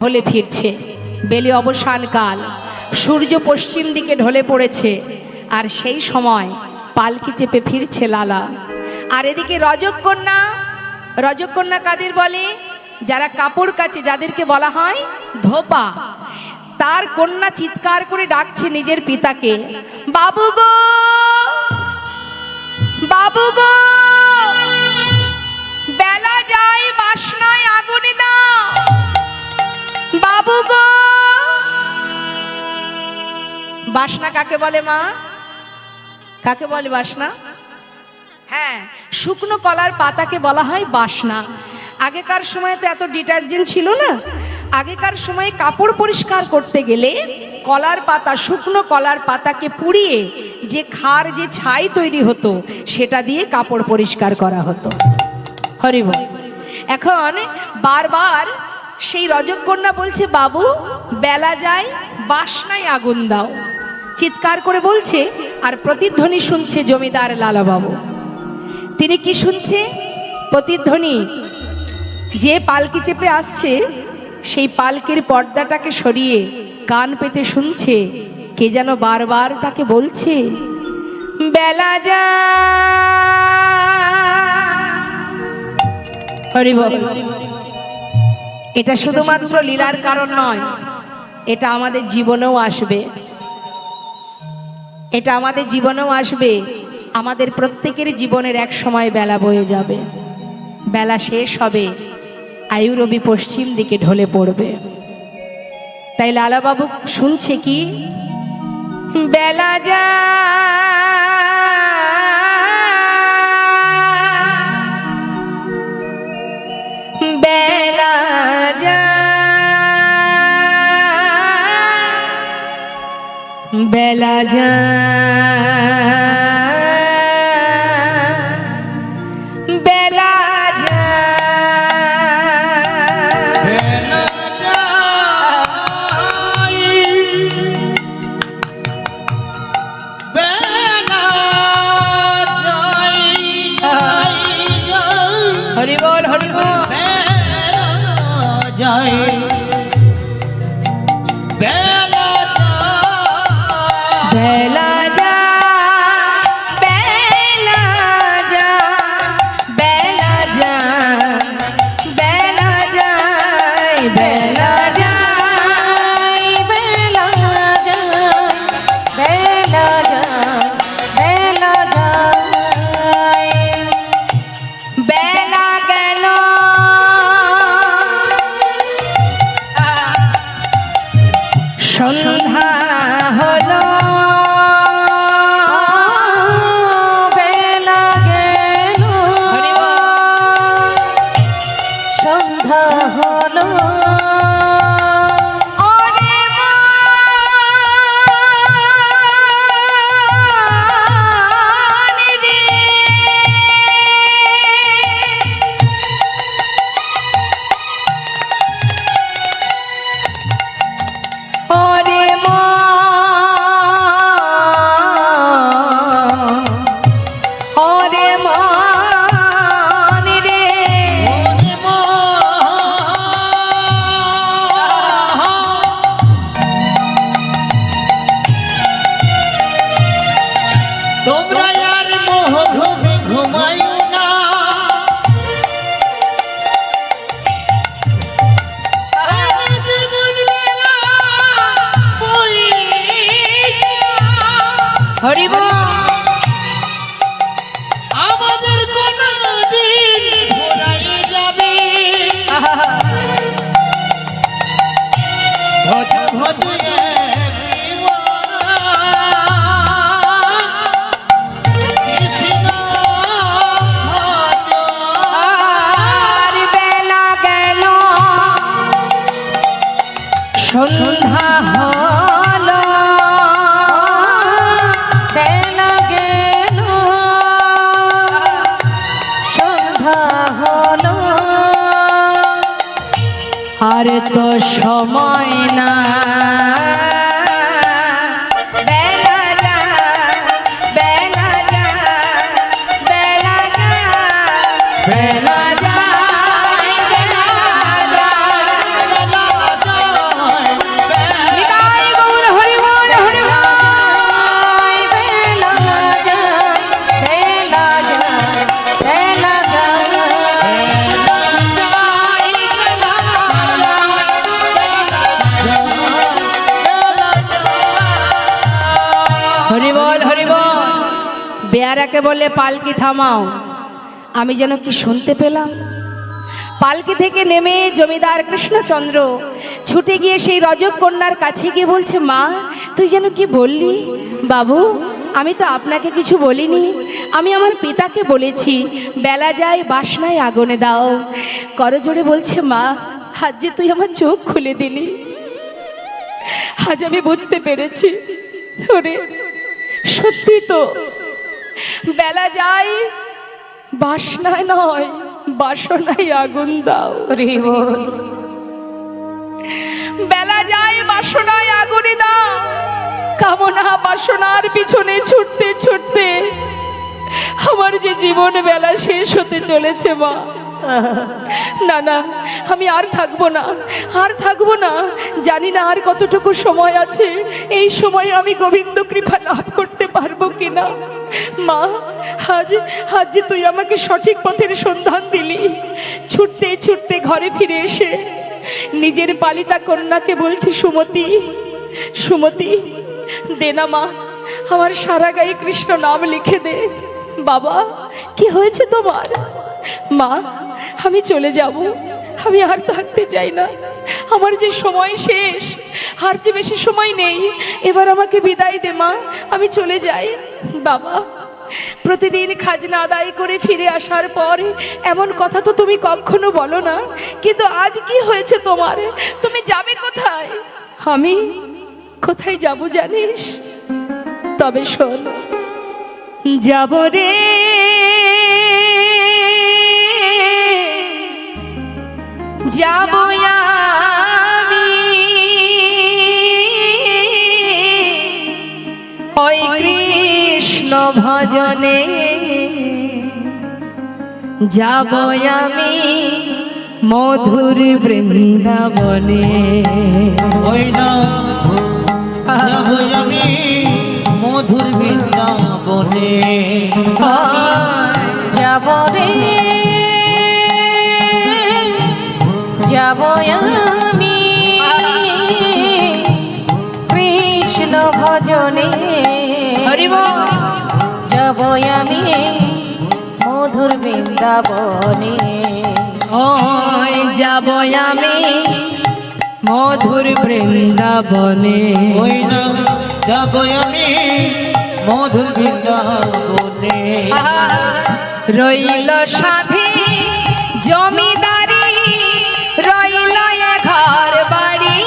ঢলে ফিরছে। বেলি অবসান কাল, সূর্য পশ্চিম দিকে ঢলে পড়েছে, আর সেই সময় পালকি চেপে ফিরছে লালা। আর এদিকে রজকন্যা, রজকন্যা কাদের বলে? যারা কাপড় কাচে, যাদেরকে বলা হয় ধোপা। তার কন্যা চিৎকার করে ডাকছে নিজের পিতাকে, বাবু গো, বাবু গো, বেলা যায়, বাসনায় আগুন দাও, বাবু গো। বাসনা কাকে বলে মা? কাকে বলে বাসনা? হ্যাঁ, শুকনো কলার পাতাকে বলা হয় বাসনা। আগেকার সময়ে তো এত ডিটারজেন্ট ছিল না। আগেকার সময়ে কাপড় পরিষ্কার করতে গেলে কলার পাতা, শুকনো কলার পাতাকে পুড়িয়ে যে খার, যে ছাই তৈরি হতো, সেটা দিয়ে কাপড় পরিষ্কার করা হতো। হরি বল। এখন বারবার সেই রজকন্যা বলছে, বাবু বেলা যায়, বাসনায় আগুন দাও, চিৎকার করে বলছে। আর প্রতিধ্বনি শুনছে জমিদার লালা বাবু। তিনি কি শুনছে? প্রতিধ্বনি, যে পালকি চেপে আসছে সেই পালকির পর্দাটাকে সরিয়ে কান পেতে শুনছে কে যেন বারবার তাকে বলছে, বেলা যায়। হরি বল। এটা শুধুমাত্র লীলার কারণ নয়, এটা আমাদের জীবনেও আসবে, এটা আমাদের জীবনেও আসবে। আমাদের প্রত্যেকের জীবনের এক সময় বেলা বয়ে যাবে, বেলা শেষ হবে, আয়ুরবি পশ্চিম দিকে ঢলে পড়বে। তাই লালা বাবু শুনছে কি, বেলা যায়, বেলা যায়, বেলা যায়, বেলা যায়। হরি বল, হরি বল। যায়, বেলা যায়, বেলা যায়, বেলা যায়, বেলা যায়, বেলা যায়, বেলা যায়, বেলা যায়, বেলা যায়। বেলা গেল, সন্ধ্যা হলো, বেলা গেল, সন্ধ্যা হলো। হরি বল। আমাদের কোনদিন ভোলাই যাবে, ভজ ভজ বেলা গেল, সন্ধ্যা হলো, বেলা গেল, সন্ধ্যা হলো। আর তো সময় না, বেলা যায়, বেলা যায়, বেলা যায়, বেলা যায়, বেলা যায়, বেয়ারাকে বললে পালকি থামাও। আমি যেন কি শুনতে পেলাম, পালকি থেকে নেমে জমিদার কৃষ্ণচন্দ্র ছুটে গিয়ে সেই রজক কন্যার কাছে গিয়ে বলছে, মা তুই যেন কি বললি? বাবু আমি তো আপনাকে কিছু বলিনি, আমি আমার পিতাকে বলেছি বেলা যায় বাসনায় আগুনে দাও। করজোড়ে বলছে, মা আজ যে তুই আমার চোখ খুলে দিলি, আজ আমি বুঝতে পেরেছি ওরে সত্যি তো বেলা যায় বাসনায় নয় বাসনায় আগুন দাও। রে বল বেলা যায় বাসনায় আগুনে দাও। কামনা বাসনার পিছনে ছুটতে ছুটতে আমার যে জীবন বেলা শেষ হতে চলেছে মা। না না আমি আর থাকবো না, আর থাকবো না। জানি না আর কতটুকু সময় আছে, এই সময়ে আমি গোবিন্দ কৃপা লাভ করতে পারবো কিনা। মা আজ আজ যে তুই আমাকে সঠিক পথের সন্ধান দিলি। ছুটতে ছুটতে ঘরে ফিরে এসে নিজের পালিতা কন্যাকে বলছি, সুমতি সুমতি দে না মা, আমার সারা গায়ে কৃষ্ণ নাম লিখে দে। বাবা কি হয়েছে তোমার? মা আমি চলে যাব, আমি আর থাকতে চাই না, আমার যে সময় শেষ, আর যে বেশি সময় নেই, এবার আমাকে বিদায় দে মা, আমি চলে যাই। বাবা প্রতিদিন খাজনা আদায় করে ফিরে আসার পর এমন কথা তো তুমি কখনো বলো না, কিন্তু আজ কি হয়েছে তোমার? তুমি যাবে কোথায়? আমি কোথায় যাব জানিস? তবে শোন, যাব রে যাব আমি ওই কৃষ্ণ ভজনে, যাব আমি মধুর বৃন্দাবনে। ওই না যাব আমি মধুর বৃন্দাবনে। যাব রে যাব আমি কৃষ্ণ ভজনে, যাব আমি মধুর বৃন্দাবনে। ওই যাব আমি মধুর বৃন্দাবনে। ওই না যাব আমি মধুর বৃন্দাবনে। রইল সাথে জমিদারি, রইল ঘর বাড়ি,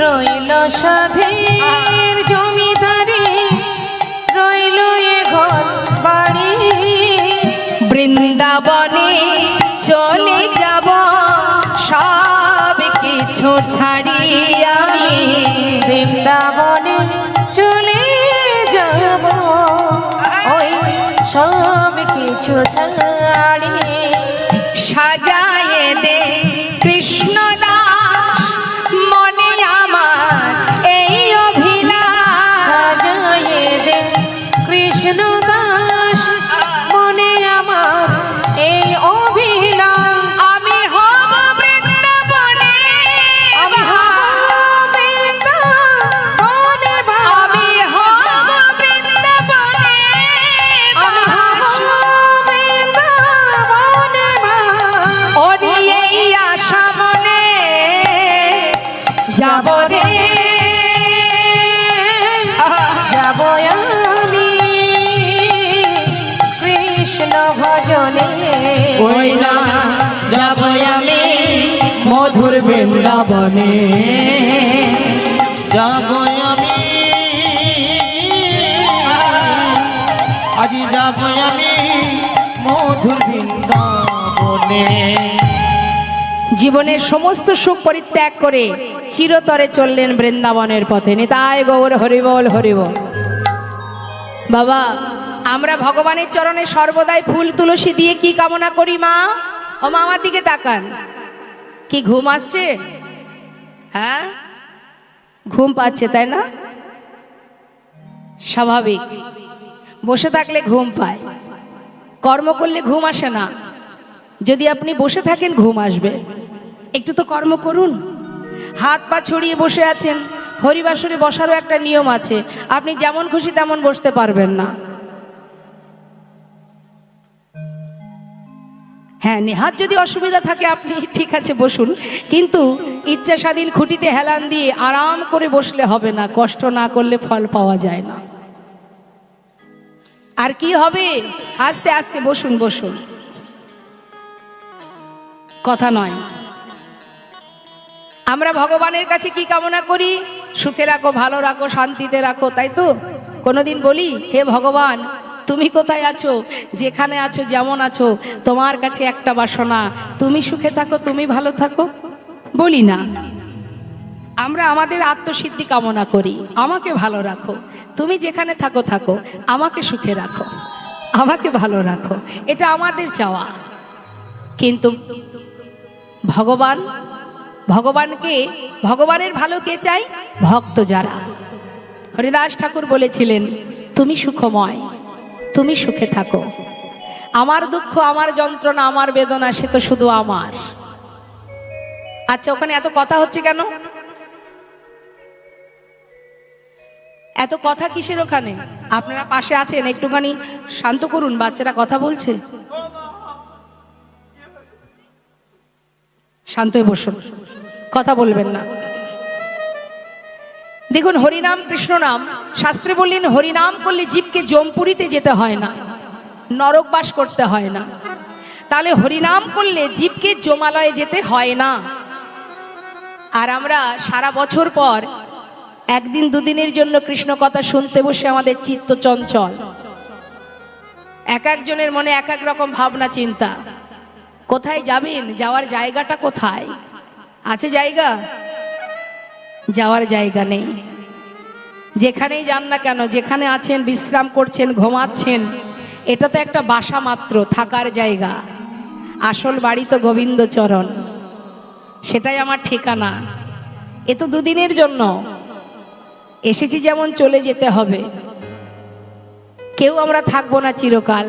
রইল সাথে জমিদারি, রইল ঘর বাড়ি। বৃন্দাবনে চলে যাব সব কিছু ছাড়িয়া, বৃন্দাবনে চলে যাব ওই সব কিছু ছাড়ি। সাজায় দে কৃষ্ণ দাস মনে আমার এই অভিলাষ, সাজায় দে কৃষ্ণ দাস মনে আমার এই অভিলাষ। আমি হব বৃন্দাবনে, আমি হব বৃন্দাবনে, আমি হব বৃন্দাবনে, আমি হব বৃন্দাবনে। ওরে এই আশা মনে যাব রে, যাব আমি কৃষ্ণ ভজনে। ওই না যাব আমি মধুর বৃন্দাবনে। যাব আমি আজ যাব আমি মধুর বৃন্দাবনে। জীবনের সমস্ত সুখ পরিত্যাগ করে চিরতরে চললেন বৃন্দাবনের পথে। নিতাই গৌর হরিবল হরিবল। বাবা আমরা ভগবানের চরণে সর্বদাই ফুল তুলসী দিয়ে কি কামনা করি মা? ও মা আমার দিকে তাকান। কি ঘুম আসছে? হ্যাঁ ঘুম পাচ্ছে তাই না? স্বাভাবিক, বসে থাকলে ঘুম পায়, কর্ম করলে ঘুম আসে না। যদি আপনি বসে থাকেন ঘুম আসবে, একটু তো কর্ম করুন। হাত পা ছড়িয়ে বসে আছেন, হরিবাসরে বসারও একটা নিয়ম আছে, আপনি যেমন খুশি তেমন বসতে পারবেন না। হ্যাঁ, নেহাত যদি অসুবিধা থাকে আপনি ঠিক আছে বসুন, কিন্তু ইচ্ছা স্বাধীন খুঁটিতে হেলান দিয়ে আরাম করে বসলে হবে না, কষ্ট না করলে ফল পাওয়া যায় না। আর কি হবে, আস্তে আস্তে বসুন বসুন, কথা নয়। আমরা ভগবানের কাছে কি কামনা করি? সুখে রাখো, ভালো রাখো, শান্তিতে রাখো, তাই তো? কোনোদিন বলি হে ভগবান তুমি কোথায় আছো? যেখানে আছো, যেমন আছো, তোমার কাছে একটা বাসনা, তুমি সুখে থাকো, তুমি ভালো থাকো? বলি না। আমরা আমাদের আত্মসিদ্ধি কামনা করি, আমাকে ভালো রাখো, তুমি যেখানে থাকো থাকো, আমাকে সুখে রাখো, আমাকে ভালো রাখো, এটা আমাদের চাওয়া। কিন্তু ভগবানকে, ভগবানের ভালো কে চাই? ভক্ত যারা। হরিদাস ঠাকুর বলেছিলেন তুমি সুখময়, তুমি সুখে থাকো, আমার দুঃখ, আমার যন্ত্রণা, আমার বেদনা সে তো শুধু আমার। আচ্ছা, ওখানে এত কথা হচ্ছে কেন? এত কথা কিসের ওখানে? আপনারা পাশে আছেন, একটুখানি শান্ত করুন, বাচ্চারা কথা বলছে। শান্ত হয়ে বসুন, কথা বলবেন না। দেখুন, হরিনাম কৃষ্ণ নাম, শাস্ত্রে বললেন হরিনাম করলে জীবকে জমপুরিতে যেতে হয় না, নরকবাস করতে হয় না। তাহলে হরিনাম করলে জীবকে জমালয়ে যেতে হয় না। আর আমরা সারা বছর পর একদিন দুদিনের জন্য কৃষ্ণ কথা শুনতে বসে আমাদের চিত্ত চঞ্চল, এক একজনের মনে এক এক রকম ভাবনা চিন্তা। কোথায় যাবেন? যাওয়ার জায়গাটা কোথায়? আছে জায়গা? যাওয়ার জায়গা নেই। যেখানেই যান না কেন, যেখানে আছেন, বিশ্রাম করছেন, ঘুমাচ্ছেন, এটা তো একটা বাসা মাত্র, থাকার জায়গা। আসল বাড়ি তো গোবিন্দ চরণ, সেটাই আমার ঠিকানা। এ তো দুদিনের জন্য এসেছি, যেমন চলে যেতে হবে। কেউ আমরা থাকবো না চিরকাল।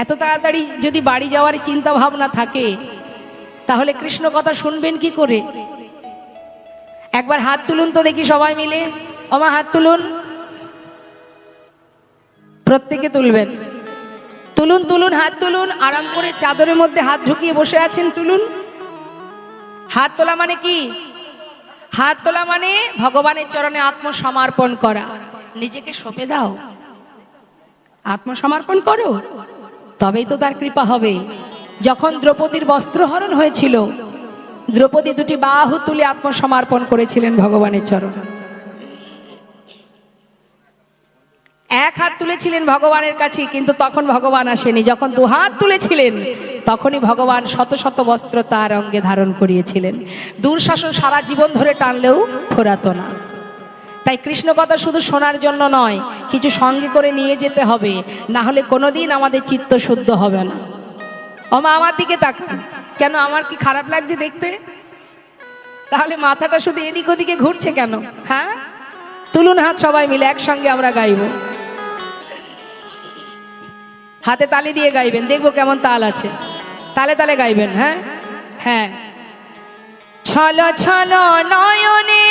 এত তাড়াতাড়ি যদি বাড়ি যাওয়ার চিন্তা ভাবনা থাকে, তাহলে কৃষ্ণ কথা শুনবেন কি করে? একবার হাত তুলুন তো দেখি সবাই মিলে। ওমা হাত তুলুন, প্রত্যেকে তুলবেন। তুলুন তুলুন, হাত তুলুন। আরাম করে চাদরের মধ্যে হাত ঢুকিয়ে বসে আছেন, তুলুন। হাত তোলা মানে কি? হাত তোলা মানে ভগবানের চরণে আত্মসমর্পণ করা। নিজেকে সঁপে দাও, আত্মসমর্পণ করো, তবেই তো তার কৃপা হবে। যখন দ্রৌপদীর বস্ত্রহরণ হয়েছিল, দ্রৌপদী দুটি বাহু তুলে আত্মসমর্পণ করেছিলেন ভগবানের চরণ। এক হাত তুলেছিলেন ভগবানের কাছে, কিন্তু তখন ভগবান আসেনি। যখন দু হাত তুলেছিলেন, তখনই ভগবান শত শত বস্ত্র তার অঙ্গে ধারণ করিয়েছিলেন। দুঃশাসন সারা জীবন ধরে টানলেও ফোরাতো না। তাই কৃষ্ণ কথা শুধু শোনার জন্য নয়, কিছু সঙ্গে করে নিয়ে যেতে হবে, না হলে কোনোদিন আমাদের চিত্ত শুদ্ধ হবে না। ওমা আমার দিকে তাকান, কেন আমার কি খারাপ লাগছে দেখতে? তাহলে মাথাটা শুধু এদিক ওদিকে ঘুরছে কেন? হ্যাঁ, তুলুন হাত সবাই মিলে, একসঙ্গে আমরা গাইব। হাতে তালি দিয়ে গাইবেন, দেখবো কেমন তাল আছে। তালে তালে গাইবেন। হ্যাঁ হ্যাঁ। ছলো ছলো নয়নে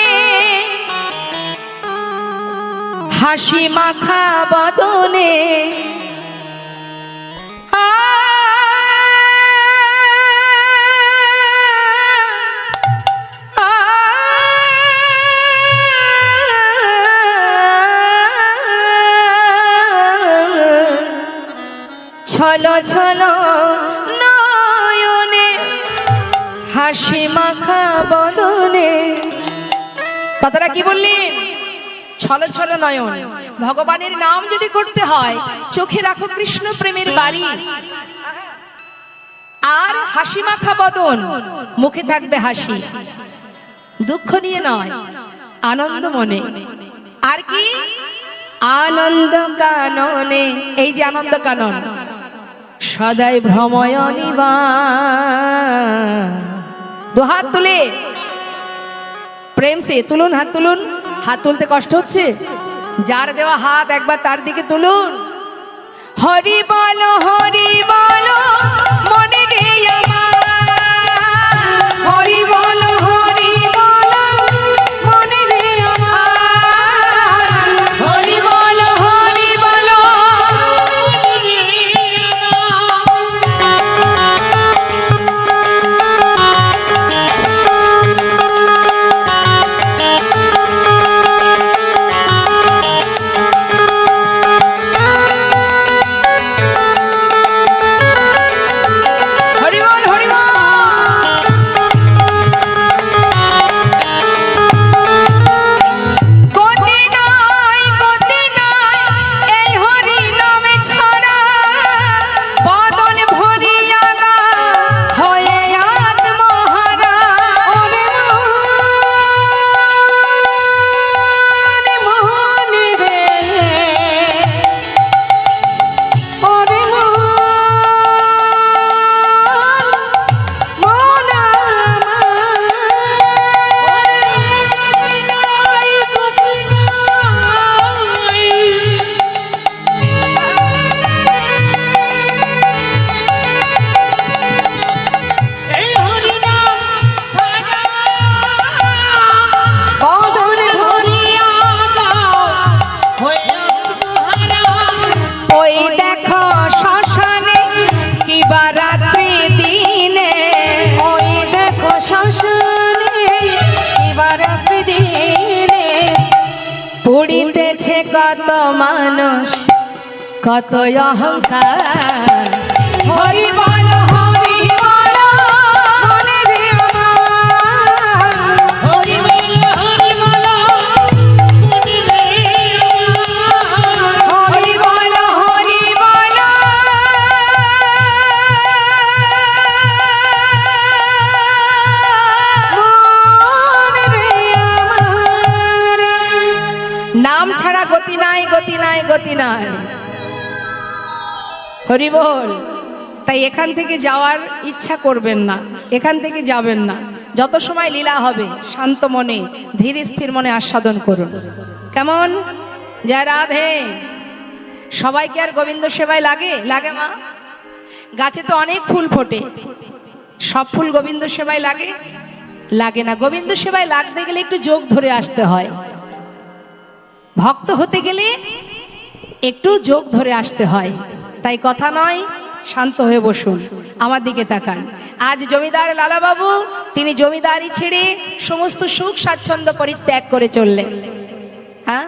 হাসি মাখা বদনে, ছলো ছলো নয়নে হাসি মাখা বদনে। কথাটা কি বললেন? ছলো ছলো নয়ন। ভগবানের নাম যদি করতে হয়, চোখে রাখো কৃষ্ণ প্রেমের বাড়ি, আর হাসি মাখা বদন, মুখে থাকবে হাসি। দুঃখ নিয়ে নয়, আনন্দ মনে। আর কি? আনন্দ কাননে। এই যে আনন্দ কানন, সদাই ভ্রময় নিবা। দু হাত তুলে প্রেম সে তুলুন, হাত তুলুন। হাত তুলতে কষ্ট হচ্ছে? যার দেওয়া হাত একবার তার দিকে তুলুন। হরি বলো মনে রে আমার, হরি বলো মনে রে আমার, হরি বলো পেয়েছে কত মানুষ কত অহংকার। হরি বল হরি বল বলে রে আমার। হরি বল হরি বল বলে রে আমার। হরি বল হরি বল বলে রে আমার। নাম ছাড়া গতি নাই, গতি নাই, গতি নাই। হরি বল। তাই এখান থেকে যাওয়ার ইচ্ছা করবেন না, এখান থেকে যাবেন না। যত সময় লীলা হবে শান্ত মনে ধীর স্থির মনে আস্বাদন করুন। কেমন? জয় রাধে। সবাইকে আর গোবিন্দ সেবায় লাগে? লাগে মা? গাছে তো অনেক ফুল ফোটে, সব ফুল গোবিন্দ সেবায় লাগে? লাগে না। গোবিন্দ সেবায় লাগতে গেলে একটু যোগ ধরে আসতে হয়। ভক্ত হতে গেলে একটু যোগ ধরে আসতে হয়। তাই কথা নয়, শান্ত হয়ে বসুন, আমার দিকে তাকান। আজ জমিদার লালাবাবু তিনি জমিদারি ছেড়ে সমস্ত সুখ স্বাচ্ছন্দ্য পরিত্যাগ করে চললেন। হ্যাঁ,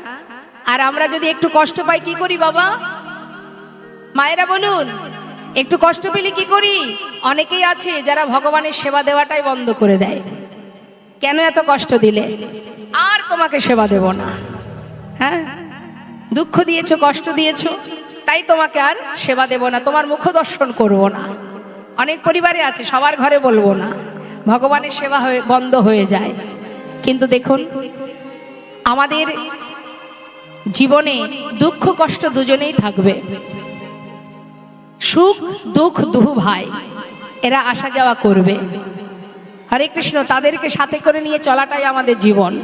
আর আমরা যদি একটু কষ্ট পাই কি করি বাবা? মায়েরা বলুন, একটু কষ্ট পেলে কি করি? অনেকেই আছে যারা ভগবানের সেবা দেওয়াটাই বন্ধ করে দেয়। কেন এত কষ্ট দিলে? আর তোমাকে সেবা দেব না। হ্যাঁ, দুঃখ দিয়েছো, কষ্ট দিয়েছো, তাই তোমাকে আর সেবা দেব না, তোমার মুখ দর্শন করব না। অনেক পরিবারে আছে, সবার ঘরে বলবো না, ভগবানের সেবা বন্ধ হয়ে যায়। কিন্তু দেখুন, আমাদের জীবনে দুঃখ কষ্ট দুজনেই থাকবে। সুখ দুঃখ দুহু ভাই, এরা আসা যাওয়া করবে। হরে কৃষ্ণ, তাদেরকে সাথে করে নিয়ে চলাটাই আমাদের জীবন।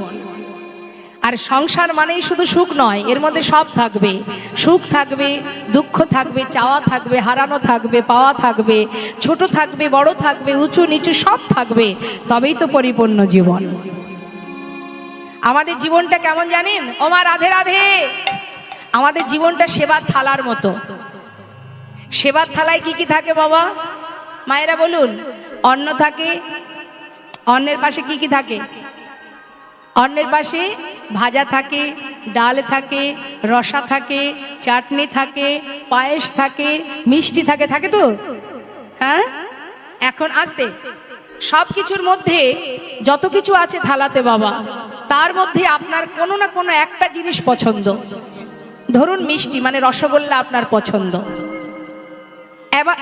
আর সংসার মানেই শুধু সুখ নয়, এর মধ্যে সব থাকবে। সুখ থাকবে, দুঃখ থাকবে, চাওয়া থাকবে, হারানো থাকবে, পাওয়া থাকবে, ছোট থাকবে, বড় থাকবে, উঁচু নিচু সব থাকবে। তবেই তো পরিপূর্ণ জীবন। আমাদের জীবনটা কেমন জানেন? ও মা রাধে রাধে। আমাদের জীবনটা সেবার থালার মতো। সেবার থালায় কি কি থাকে বাবা? মায়েরা বলুন। অন্ন থাকে, অন্নের পাশে কি কি থাকে? অন্নের পাশে ভাজা থাকে, ডাল থাকে, রসা থাকে, চাটনি থাকে, পায়েস থাকে, মিষ্টি থাকে, থাকে তো? হ্যাঁ, এখন আসতে সব কিছুর মধ্যে যত কিছু আছে থালাতে বাবা, তার মধ্যে আপনার কোনো না কোনো একটা জিনিস পছন্দ। ধরুন মিষ্টি মানে রসগোল্লা আপনার পছন্দ।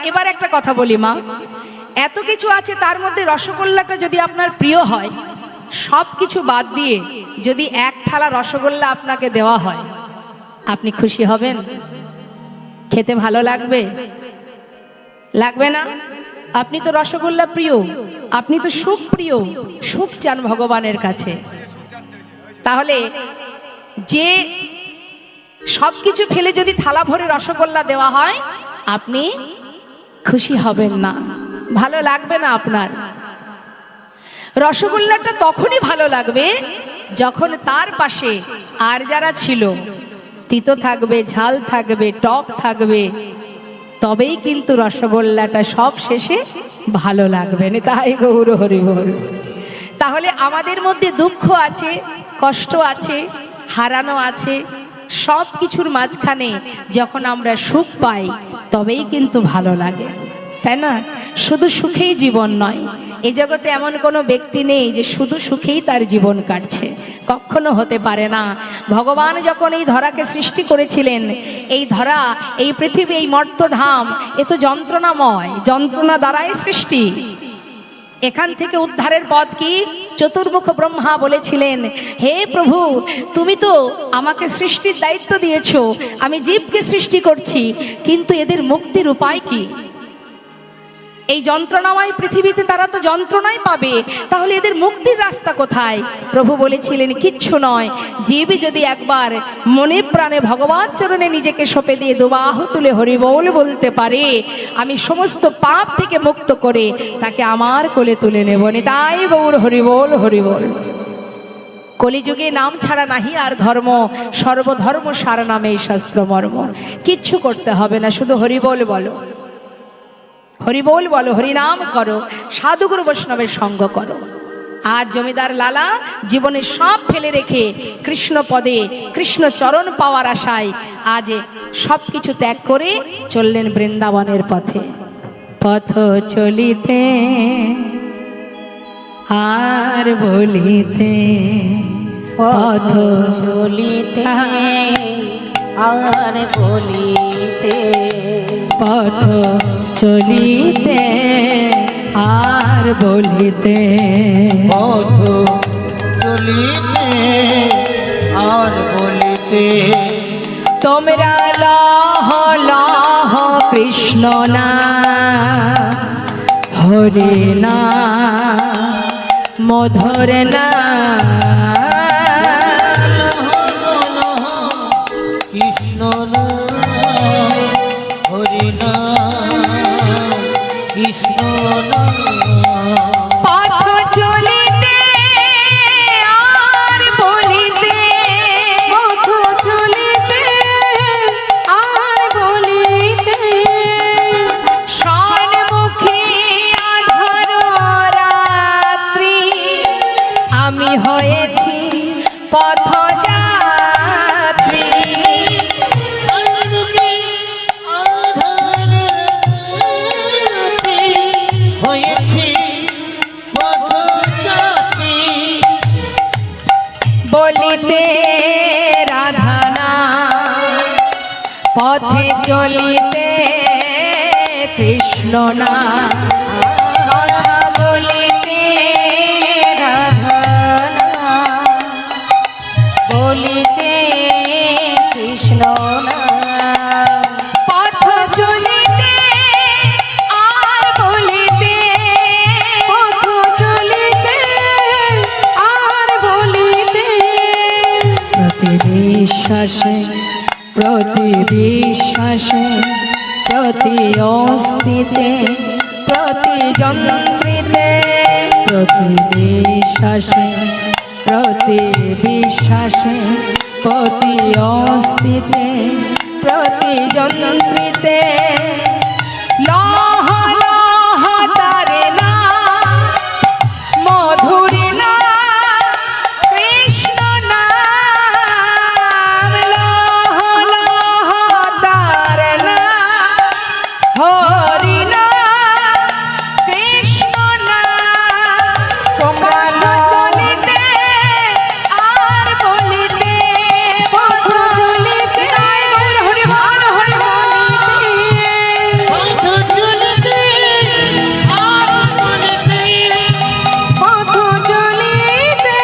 এবার একটা কথা বলি মা, এত কিছু আছে তার মধ্যে রসগোল্লাটা যদি আপনার প্রিয় হয়, সব কিছু বাদ দিয়ে যদি এক থালা রসগোল্লা আপনাকে দেওয়া হয়, আপনি খুশি হবেন? খেতে ভালো লাগবে? লাগবে না? আপনি তো রসগোল্লা প্রিয়, আপনি তো সুখ প্রিয়, সুখ চান ভগবানের কাছে। তাহলে যে সবকিছু ফেলে যদি থালা ভরে রসগোল্লা দেওয়া হয়, আপনি খুশি হবেন না, ভালো লাগবে না আপনার। রসগোল্লাটা তখনই ভালো লাগবে যখন তার পাশে আর যারা ছিল, তিতো থাকবে, ঝাল থাকবে, টক থাকবে, তবেই কিন্তু রসগোল্লাটা সব শেষে ভালো লাগবে না। তাই গৌর হরি বল। তাহলে আমাদের মধ্যে দুঃখ আছে, কষ্ট আছে, হারানো আছে, সব কিছুর মাঝখানে যখন আমরা সুখ পাই তবেই কিন্তু ভালো লাগে, তাই না? শুধু সুখেই জীবন নয়। এই জগতে এমন কোনো ব্যক্তি নেই যে শুধু সুখেই তার জীবন কাটছে, কখনো হতে পারে না। ভগবান যখন এই ধরাকে সৃষ্টি করেছিলেন, এই ধরা, এই পৃথিবী, এই মর্তধাম, এ তো যন্ত্রণাময়, যন্ত্রণা দ্বারাই সৃষ্টি। এখান থেকে উদ্ধারের পথ কি? চতুর্মুখ ব্রহ্মা বলেছিলেন, হে প্রভু, তুমি তো আমাকে সৃষ্টির দায়িত্ব দিয়েছো, আমি জীবকে সৃষ্টি করছি, কিন্তু এদের মুক্তির উপায় কি? এই যন্ত্রণাময় পৃথিবীতে তারা তো যন্ত্রণাই পাবে, তাহলে এদের মুক্তির রাস্তা কোথায়? প্রভু বলেছিলেন, কিচ্ছু নয়, জীব যদি একবার মনে প্রাণে ভগবান চরণে নিজেকে সঁপে দিয়ে দুবাহু তুলে হরি বল বলতে পারে, আমি সমস্ত পাপ থেকে মুক্ত করে তাকে আমার কোলে তুলে নেব। তাই গৌর হরি বল, হরি বল। কলিযুগে নাম ছাড়া নাহি আর ধর্ম, সর্বধর্ম সার নামে শাস্ত্র মর্ম। কিচ্ছু করতে হবে না, শুধু হরি বল বলো, হরি বল বলো, হরিনাম করো, সাধুগুরু বৈষ্ণবের সঙ্গ করো, আর জমিদার লালা জীবনে সব ফেলে রেখে কৃষ্ণ পদে কৃষ্ণ চরণ পাওয়ার আশায় আজ সব কিছু ত্যাগ করে চললেন বৃন্দাবনের পথে। পথ চলিতে আর বলিতে, পথ চলিতে আর বলিতে, পথ চলিতে আর বলিতে, পথ চলিতে আর বলিতে, তোমরা লহ লহ কৃষ্ণ না হরে না মধুর না, কৃষ্ণ হরি না কৃষ্ণ পথ চলিতে আর বলিতে, পথ চলিতে আর বলিতে, সম্মুখে আঁধার রাত্রি আমি হয়েছি পথযাত্রী। হয়েছি পথযাত্রী, বলিতে রাধানা পথে চলিতে কৃষ্ণ না, কথা বলিতে রাধানা বলিতে কৃষ্ণ না, পথ চলিতে আর বলিতে, পথ চলিতে আর বলিতে, প্রতি বিশ্বাসে প্রতি বিশ্বাসে প্রতি অস্তিতে প্রতি যন্ত্রিতে, প্রতি বিশ্বাসে প্রতি বিশ্বাসে প্রতি অস্তিতে প্রতি যন্ত্রিতে, লহ লহ তারে না মধুরী না কৃষ্ণ নাম, লহ লহ তারে না হরি না কৃষ্ণ নাম, তোমরা চলিতে আর বলিতে, পথ চলিতে হরি বল হরি বল, পথ চলিতে আর বলিতে, পথ চলিতে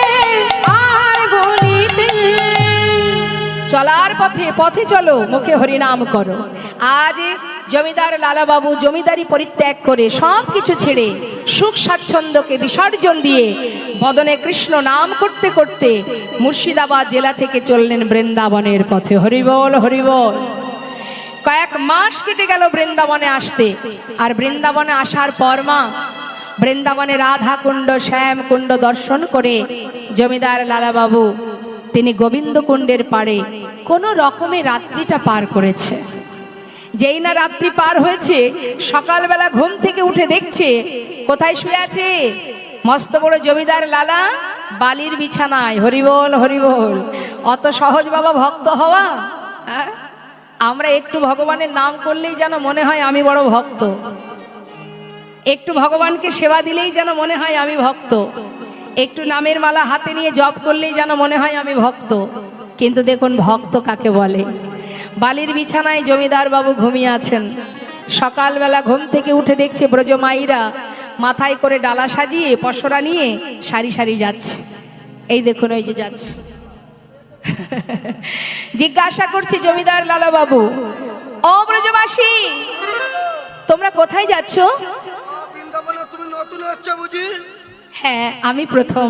আর বলিতে, চলার পথে পথে চলো মুখে হরিনাম করো। আজ জমিদার লালা বাবু জমিদারি পরিত্যাগ করে সব কিছু ছেড়ে সুখ স্বাচ্ছন্দ্যকে বিসর্জন দিয়ে বদনে কৃষ্ণ নাম করতে করতে মুর্শিদাবাদ জেলা থেকে চললেন বৃন্দাবনের পথে। হরিবল হরিবল। কয়েক মাস কেটে গেল বৃন্দাবনে আসতে, আর বৃন্দাবনে আসার পর মা বৃন্দাবনে রাধা কুণ্ড শ্যাম কুণ্ড দর্শন করে জমিদার লালা বাবু তিনি গোবিন্দ কুণ্ডের পাড়ে কোনো রকমে রাত্রিটা পার করেছে। যেই না রাত্রি পার হয়েছে, সকালবেলা ঘুম থেকে উঠে দেখছে কোথায় শুয়ে আছে মস্ত বড় জমিদার লালা বালির বিছানায়। হরিবল হরিবল। অত সহজ বাবা ভক্ত হওয়া? হ্যাঁ, আমরা একটু ভগবানের নাম করলেই যেন মনে হয় আমি বড় ভক্ত, একটু ভগবানকে সেবা দিলেই যেন মনে হয় আমি ভক্ত, একটু নামের মালা হাতে নিয়ে জপ করলেই যেন মনে হয় আমি ভক্ত। কিন্তু দেখুন ভক্ত কাকে বলে। বালির বিছানায় জমিদার বাবু ঘুমিয়ে আছেন। সকালবেলা ঘুম থেকে উঠে দেখছে ব্রজমাইরা মাথায় করে ডালা সাজিয়ে পসরা নিয়ে সারি সারি যাচ্ছে। এই দেখুন ওই যে যাচ্ছে। জিজ্ঞাসা করছে জমিদার লালা বাবু, ও ব্রজবাসী তোমরা কোথায় যাচ্ছ? বৃন্দাবনে তুমি নতুন এসছো বুঝি? হ্যাঁ আমি প্রথম।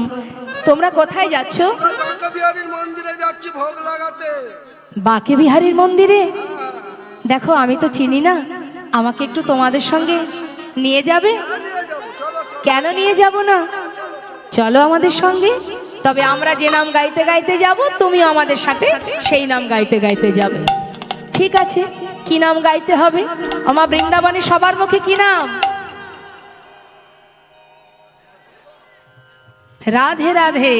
তোমরা কোথায় যাচ্ছ? বাঁকা বিহারীর মন্দিরে যাচ্ছি ভোগ লাগাতে। বাঁকে বিহারীর মন্দিরে? দেখো আমি তো চিনি না, আমাকে একটু তোমাদের সঙ্গে নিয়ে যাবে? নিয়ে যাবো, চলো চলো। কেন নিয়ে যাব না? চলো আমাদের সঙ্গে। তবে আমরা যে নাম গাইতে গাইতে যাব, তুমিও আমাদের সাথে সেই নাম গাইতে গাইতে যাবে। ঠিক আছে, কি নাম গাইতে হবে? আমার বৃন্দাবনে সবার মুখে কি নাম? রাধে রাধে।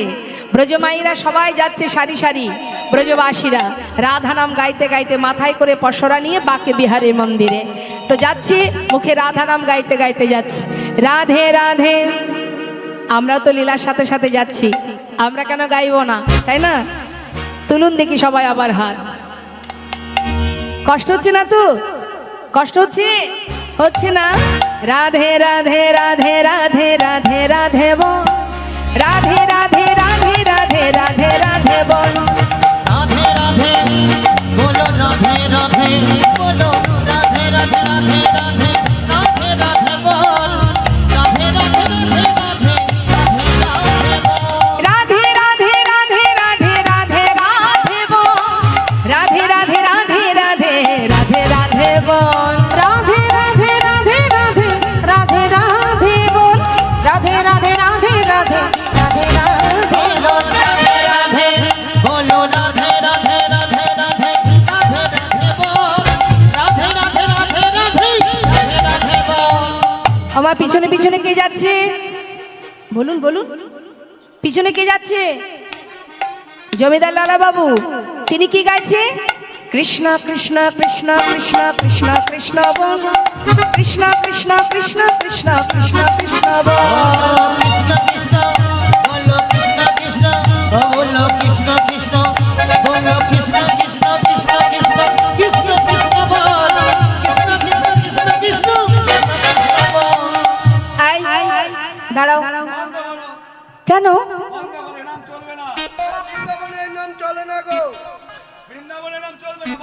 ব্রজমাইরা সবাই যাচ্ছে সারি সারি, ব্রজবাসীরা রাধা নাম গাইতে গাইতে মাথায় করে পসরা নিয়ে বাঁকে বিহারীর মন্দিরে তো যাচ্ছি, মুখে রাধা নাম গাইতে গাইতে যাচ্ছি, রাধে রাধে। আমরা তো লীলার সাথে সাথে যাচ্ছি, আমরা কেন গাইবো না, তাই না? তুলুন দেখি সবাই আবার হাত। কষ্ট হচ্ছে না তো? কষ্ট হচ্ছে? হচ্ছে না? রাধে রাধে রাধে রাধে রাধে রাধে বল, রাধে রাধে রাধে রাধে রাধে রাধে বল, রাধে রাধে বলো, রাধে রাধে বলো, রাধে রাধে রাধে রাধে রাধে রাধে বল, রাধে রাধে রাধে রাধে রাধে বল, রাধে রাধে রাধে রাধে রাধে রাধে বল, রাধে রাধে রাধে রাধে রাধে রাধে বল, রাধে রাধে রাধে রাধে রাধে রাধে বল, রাধে রাধে রাধে রাধে রাধে রাধে বলো রাধে রাধে বলো, রাধে রাধে রাধে রাধে রাধে রাধে বল, রাধে রাধে রাধে রাধে রাধে রাধে বল। আমার পিছনে পিছনে কে যাচ্ছে বলুন বলুন, পিছনে কে যাচ্ছে? জমিদার লালা বাবু, তিনি কি গাইছে? কৃষ্ণ কৃষ্ণ কৃষ্ণ কৃষ্ণ কৃষ্ণ কৃষ্ণ বল, কৃষ্ণ কৃষ্ণ কৃষ্ণ কৃষ্ণ কৃষ্ণ কৃষ্ণ বল, কৃষ্ণ কৃষ্ণ বলো, কৃষ্ণ কৃষ্ণ বলো, কৃষ্ণ কৃষ্ণ বলো, কৃষ্ণ কৃষ্ণ কৃষ্ণ কৃষ্ণ কৃষ্ণ কৃষ্ণ বল, কৃষ্ণ কৃষ্ণ কৃষ্ণ কৃষ্ণ বল। আই দাঁড়াও, কেন? বৃন্দাবনের নাম চলবে না, বৃন্দাবনের নাম চলে না গো, বৃন্দাবনের নাম চলবে না,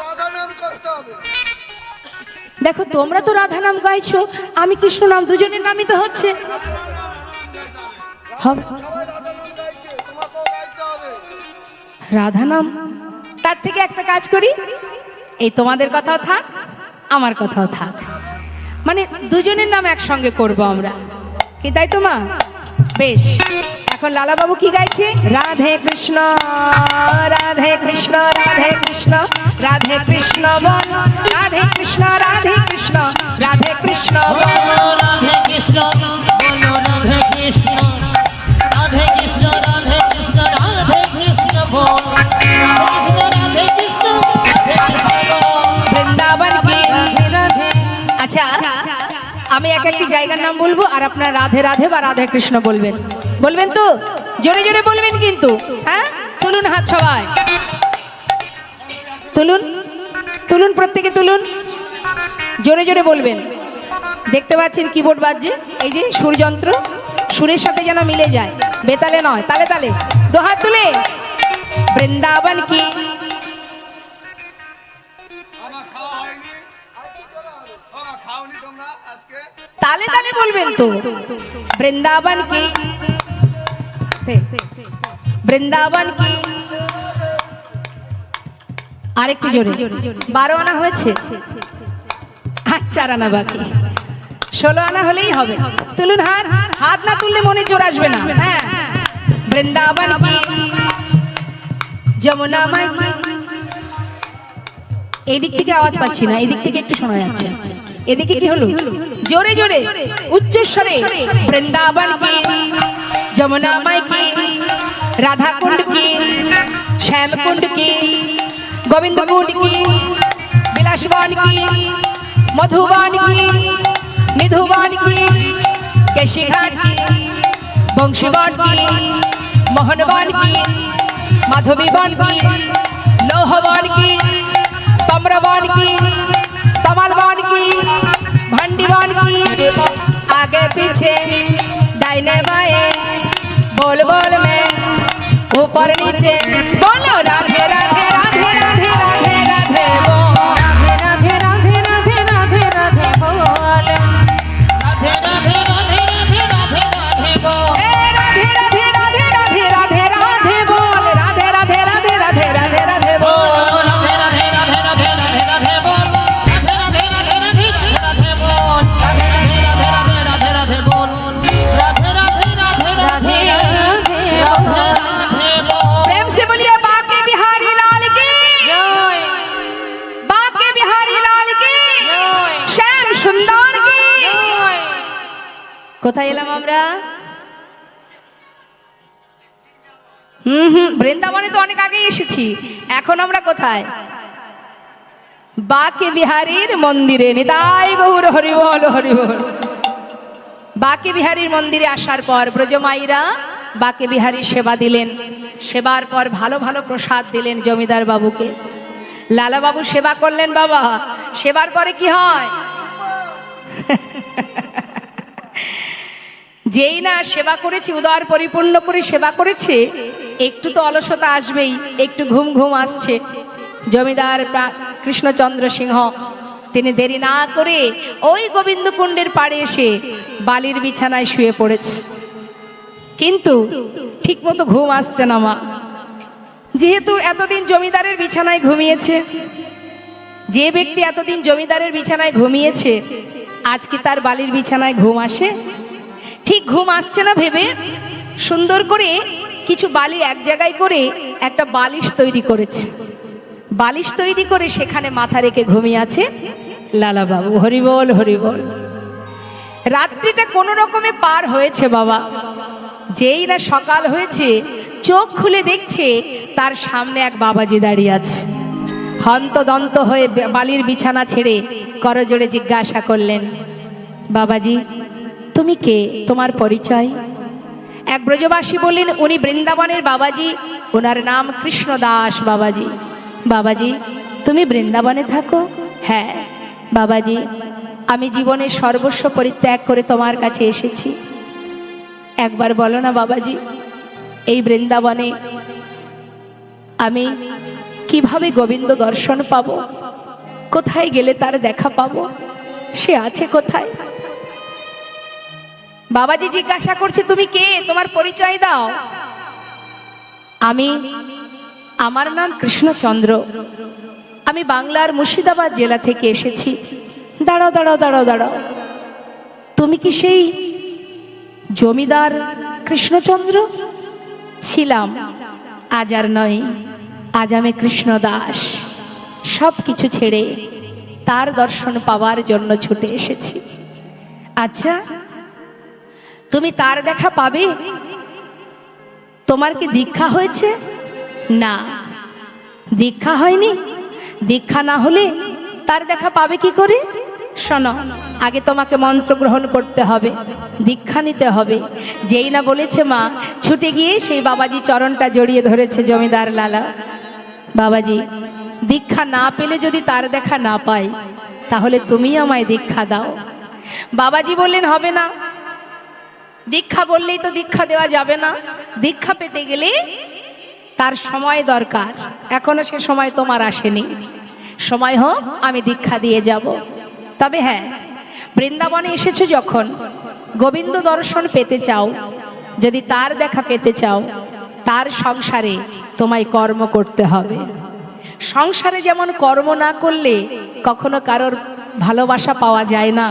রাধা নাম করতে হবে। দেখো তোমরা তো রাধা নাম গাইছো, আমি কৃষ্ণ নাম, দুজনের নামই তো হচ্ছে। হবে। সবাই রাধা নাম গাইছে, তোমাকেও গাইতে হবে। রাধা নাম, তার থেকে একটা কাজ করি, এই তোমাদের কথাও থাক আমার কথাও থাক, মানে দুজনের নাম একসঙ্গে করব আমরা, কি তাই তো মা? বেশ, এখন লালা বাবু কি গাইছে? রাধে কৃষ্ণ রাধে কৃষ্ণ রাধে কৃষ্ণ রাধে কৃষ্ণ বল, রাধে কৃষ্ণ রাধে কৃষ্ণ রাধে কৃষ্ণ বল, বলো রাধে কৃষ্ণ বলো, রাধে কৃষ্ণ রাধে কৃষ্ণ রাধে কৃষ্ণ রাধে কৃষ্ণ বল, রাধে কৃষ্ণ রাধে কৃষ্ণ বল। বৃন্দাবন কি রাধে। আচ্ছা, আমি এক একটি জায়গার নাম বলবো আর আপনার রাধে রাধে বা রাধে কৃষ্ণ বলবেন, বলবেন তো? জোরে জোরে বলবেন কিন্তু, হ্যাঁ? তুলুন হাত সবাই, তুলুন তুলুন, প্রত্যেকে তুলুন, জোরে জোরে বলবেন। দেখতে পাচ্ছেন কিবোর্ড বাজছে, এই যে সুরযন্ত্র, সুরের সাথে যেন মিলে যায়, বেতালে নয়, তালে তালে, দু হাত তুলে। বৃন্দাবন কি আমার খাওয়া হয়নি, ওরা খাওনি তোমরা আজকে? তালে তালে বলবেন তো। বৃন্দাবন কি, বৃন্দাবন কি, আরেকটু জোরে। 12 আনা হয়েছে, আচ্ছা, 4 আনা বাকি, 16 আনা হলেই হবে। তুলুন হাত, হাত না তুললে মনে জোর আসবে না। হ্যাঁ, বৃন্দাবন কি, যমুনা মাই, এই দিক থেকে আওয়াজ পাচ্ছি না, এদিক থেকে একটু শোনা যাচ্ছে। এদিকে কি হলো? জোরে জোরে উচ্চস্বরে। বৃন্দাবন কি, যমুনা মাই কি, রাধা কুণ্ড কি, শ্যাম কুণ্ড কি, গোবিন্দ কুণ্ড কি, বিলাসবন কি, মধুবন কি, নিধুবন কি, কেশিঘাট কি, বংশীবন কি, মোহনবন কি, মাধবীবন কি, লৌহবন কি, तम्रबन की, तमलबन की, भंडीबन की, आगे पीछे दाहिने बाएं, बोल बोल में ऊपर नीचे बोलो, राधे राधे राधे राधे राधे राधे बोल, राधे राधे राधे राधे राधे राधे बोल, राधे राधे राधे राधे राधे राधे बोल, ए राधे राधे राधे राधे राधे राधे बोल, राधे राधे राधे राधे राधे राधे बोल, राधे राधे राधे राधे राधे राधे बोल, राधे राधे राधे राधे राधे बोल, राधे राधे राधे राधे बोल, राधे राधे राधे राधे राधे बोल। प्रेम से बोलिए बाके बिहारी लाल की, बाके बिहारी लाल की, श्याम सुंदर की। কোথায় এলাম আমরা? বৃন্দাবনে তো অনেক আগেই এসেছি। এখন আমরা কোথায়? বাকে বিহারীর মন্দিরে। নিতাই গৌর হরিবল হরিবল। বাকে বিহারীর মন্দিরে আসার পর ব্রজমাইরা বাকে বিহারীর সেবা দিলেন। সেবার পর ভালো ভালো প্রসাদ দিলেন জমিদার বাবুকে। লালা বাবু সেবা করলেন। বাবা, সেবার পরে কি হয়? যেই না সেবা করেছি, উদার পরিপূর্ণ করে সেবা করেছে, একটু তো অলসতা আসবেই, একটু ঘুম ঘুম আসছে। জমিদার কৃষ্ণচন্দ্র সিংহ তিনি দেরি না করে ওই গোবিন্দ কুণ্ডের পাড়ে এসে বালির বিছানায় শুয়ে পড়েছে। কিন্তু ঠিক মতো ঘুম আসছে না মা। যেহেতু এতদিন জমিদারের বিছানায় ঘুমিয়েছে, যে ব্যক্তি এতদিন জমিদারের বিছানায় ঘুমিয়েছে, আজকে তার বালির বিছানায় ঘুম আসে? ঠিক ঘুম আসছে না ভেবে সুন্দর করে কিছু বালি এক জায়গায় করে একটা বালিশ তৈরি করেছে। বালিশ তৈরি করে সেখানে মাথা রেখে ঘুমিয়ে আছে লালা বাবু। হরিবল হরিবল। রাত্রিটা কোনো রকমে পার হয়েছে বাবা। যেই না সকাল হয়েছে, চোখ খুলে দেখছে তার সামনে এক বাবাজি দাঁড়িয়ে আছে। হন্তদন্ত হয়ে বালির বিছানা ছেড়ে করজোড়ে জিজ্ঞাসা করলেন, বাবাজি তুমি কে, তোমার পরিচয়? এক ব্রজবাসী বললেন, উনি বৃন্দাবনের বাবাজি, ওনার নাম কৃষ্ণদাস বাবাজি। বাবাজি তুমি বৃন্দাবনে থাকো? হ্যাঁ বাবাজি, আমি জীবনের সর্বস্ব পরিত্যাগ করে তোমার কাছে এসেছি। একবার বলো না বাবাজি, এই বৃন্দাবনে আমি কিভাবে গোবিন্দ দর্শন পাবো? কোথায় গেলে তার দেখা পাবো? সে আছে কোথায়? বাবাজি জিজ্ঞাসা করছে, তুমি কে, তোমার পরিচয় দাও। আমার নাম কৃষ্ণচন্দ্র, আমি বাংলার মুর্শিদাবাদ জেলা থেকে এসেছি। দাঁড়াও দাঁড়াও দাঁড়াও দাঁড়াও, তুমি কি সেই জমিদার কৃষ্ণচন্দ্র? ছিলাম, আজ আর নয়, আজ আমি কৃষ্ণদাস। সব কিছু ছেড়ে তার দর্শন পাওয়ার জন্য ছুটে এসেছি। আচ্ছা তুমি তার দেখা পাবে? তোমার কি দীক্ষা হয়েছে? না, দীক্ষা হয়নি। দীক্ষা না হলে তার দেখা পাবে কি করে? শোনো, আগে তোমাকে মন্ত্র গ্রহণ করতে হবে, দীক্ষা নিতে হবে। যেই না বলেছে মা, ছুটে গিয়ে সেই বাবাজি চরণটা জড়িয়ে ধরেছে জমিদার লালা। বাবাজি দীক্ষা না পেলে যদি তার দেখা না পাই, তাহলে তুমি আমায় দীক্ষা দাও। বাবাজি বললেন, হবে না, দীক্ষা বললেই তো দীক্ষা দেওয়া যাবে না। দীক্ষা পেতে গেলে তার সময় দরকার, এখনো সে সময় তোমার আসেনি। সময় হোক, আমি দীক্ষা দিয়ে যাব। তবে হ্যাঁ, বৃন্দাবনে এসেছো যখন, গোবিন্দ দর্শন পেতে চাও, যদি তার দেখা পেতে চাও, তার সংসারে তোমায় কর্ম করতে হবে। সংসারে যেমন কর্ম না করলে কখনো কারোর ভালোবাসা পাওয়া যায় না।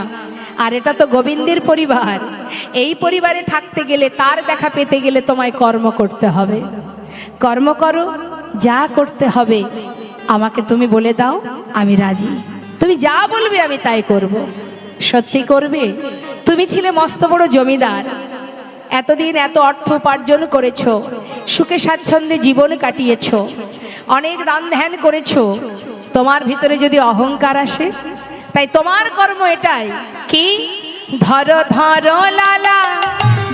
আর এটা তো গোবিন্দের পরিবার, এই পরিবারে থাকতে গেলে, তার দেখা পেতে গেলে তোমায় কর্ম করতে হবে। কর্ম করো, যা করতে হবে আমাকে তুমি বলে দাও, আমি রাজি। তুমি যা বলবে আমি তাই করব। সত্যি করবে? তুমি ছিলে মস্ত বড় জমিদার, এতদিন এত অর্থ উপার্জন করেছো, সুখে স্বাচ্ছন্দ্যে জীবন কাটিয়েছো, অনেক দান ধ্যান করেছো। তোমার ভিতরে যদি অহংকার আসে, তাই তোমার কর্ম এটাই কি, ধরো ধরো লালা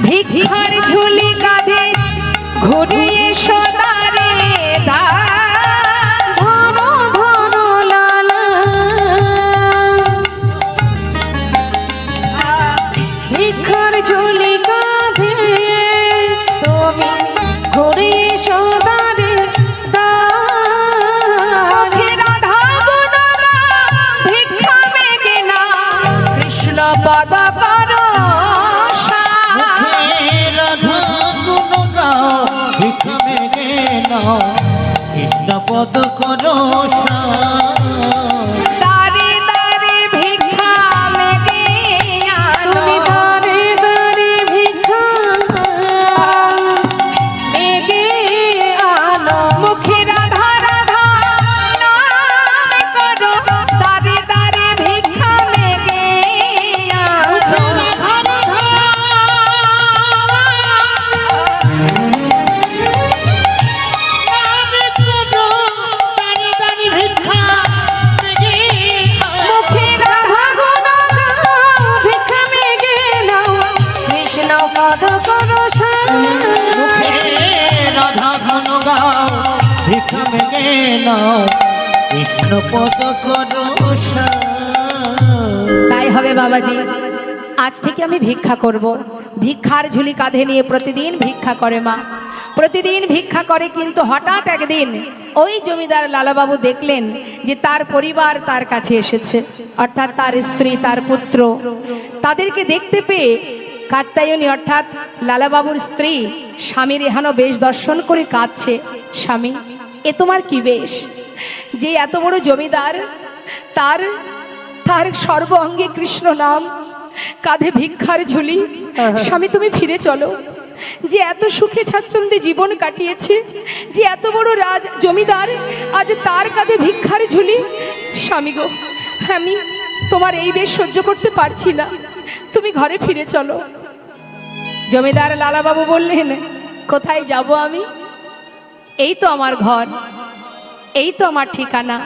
ভিক্ষার ঝুলি কাঁধে, ঘুরে এসো দাঁড়ে ধরো ধরো লালা ভিক্ষার ঝুলি কাঁধে, তুমি ঘুরে এসো দাঁড়ে রাধা গুণরা ভিক্ষা মেগে না, কৃষ্ণ পদ করো রাধা গুণ গাও, ভিক্ষা মেগে নাও, কৃষ্ণ পদ করো দাঁড়ে দাঁড়ে ভিক্ষা মেগে তুমি দাঁড়ে দাঁড়ে ভিক্ষা মেগে আনো, মুখে রাধা রাধা নাম করো, দাঁড়ে দাঁড়ে ভিক্ষা মেগে ভিক্ষা ভেঙে নাও কৃষ্ণ পদ করো সার। তাই হবে বাবাজি, আজ থেকে আমি ভিক্ষা করব। ভিক্ষার ঝুলি কাঁধে নিয়ে প্রতিদিন ভিক্ষা করে মা, প্রতিদিন ভিক্ষা করে। কিন্তু হঠাৎ একদিন ওই জমিদার লালাবাবু দেখলেন যে তার পরিবার তার কাছে এসেছে, অর্থাৎ তার স্ত্রী, তার পুত্র। তাদেরকে দেখতে পেয়ে কাত্যায়নী অর্থাৎ লালাবাবুর স্ত্রী স্বামীর এহানো বেশ দর্শন করে কাঁদছে। স্বামী, এ তোমার কি বেশ? যে এত বড় জমিদার, তার তার সর্ব অঙ্গে কৃষ্ণ নাম, কাঁধে ভিক্ষার ঝুলি। স্বামী, তুমি ফিরে চলো। যে এত সুখে স্বাচ্ছন্দ্যে জীবন কাটিয়েছে, যে এত বড় রাজ জমিদার, আজ তার কাঁধে ভিক্ষার ঝুলি। স্বামী গো, আমি তোমার এই বেশ সহ্য করতে পারছি না, তুমি ঘরে ফিরে চলো। জমিদার লালাবাবু বললেন, কোথায় যাব আমি? এই তো আমার ঘর, এই তো আমার ঠিকানা,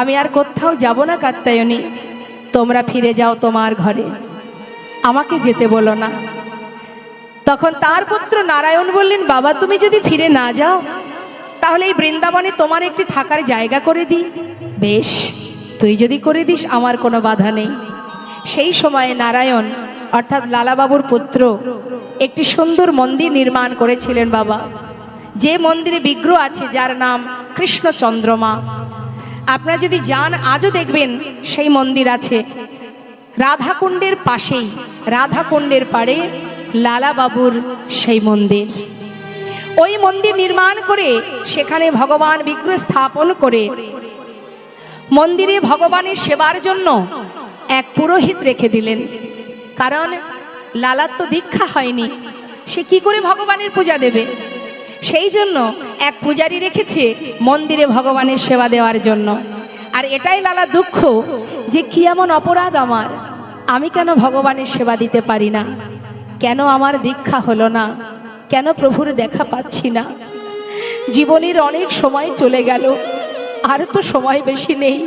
আমি আর কোথাও যাব না কাত্যায়নী। তোমরা ফিরে যাও তোমার ঘরে, আমাকে যেতে বলো না। তখন তার পুত্র নারায়ণ বললেন, বাবা তুমি যদি ফিরে না যাও তাহলে এই বৃন্দাবনে তোমার একটি থাকার জায়গা করে দিই। বেশ, তুই যদি করে দিস আমার কোনো বাধা নেই। সেই সময়ে নারায়ণ অর্থাৎ লালাবাবুর পুত্র একটি সুন্দর মন্দির নির্মাণ করেছিলেন বাবা, যে মন্দিরে বিগ্রহ আছে যার নাম কৃষ্ণ চন্দ্রমা। আপনারা যদি যান আজও দেখবেন সেই মন্দির আছে রাধাকুণ্ডের পাশেই, রাধাকুণ্ডের পাড়ে লালাবাবুর সেই মন্দির। ওই মন্দির নির্মাণ করে সেখানে ভগবান বিগ্রহ স্থাপন করে মন্দিরে ভগবানের সেবার জন্য এক পুরোহিত রেখে দিলেন। কারণ লালার তো দীক্ষা হয়নি, সে কি করে ভগবানের পূজা দেবে? সেই জন্য এক পূজারী রেখেছে মন্দিরে ভগবানের সেবা দেওয়ার জন্য। আর এটাই লালার দুঃখ যে কি এমন অপরাধ আমার, আমি কেন ভগবানের সেবা দিতে পারি না? কেন আমার দীক্ষা হলো না? কেন প্রভুর দেখা পাচ্ছি না? জীবনের অনেক সময় চলে গেল, আর তো সময় বেশি নেই,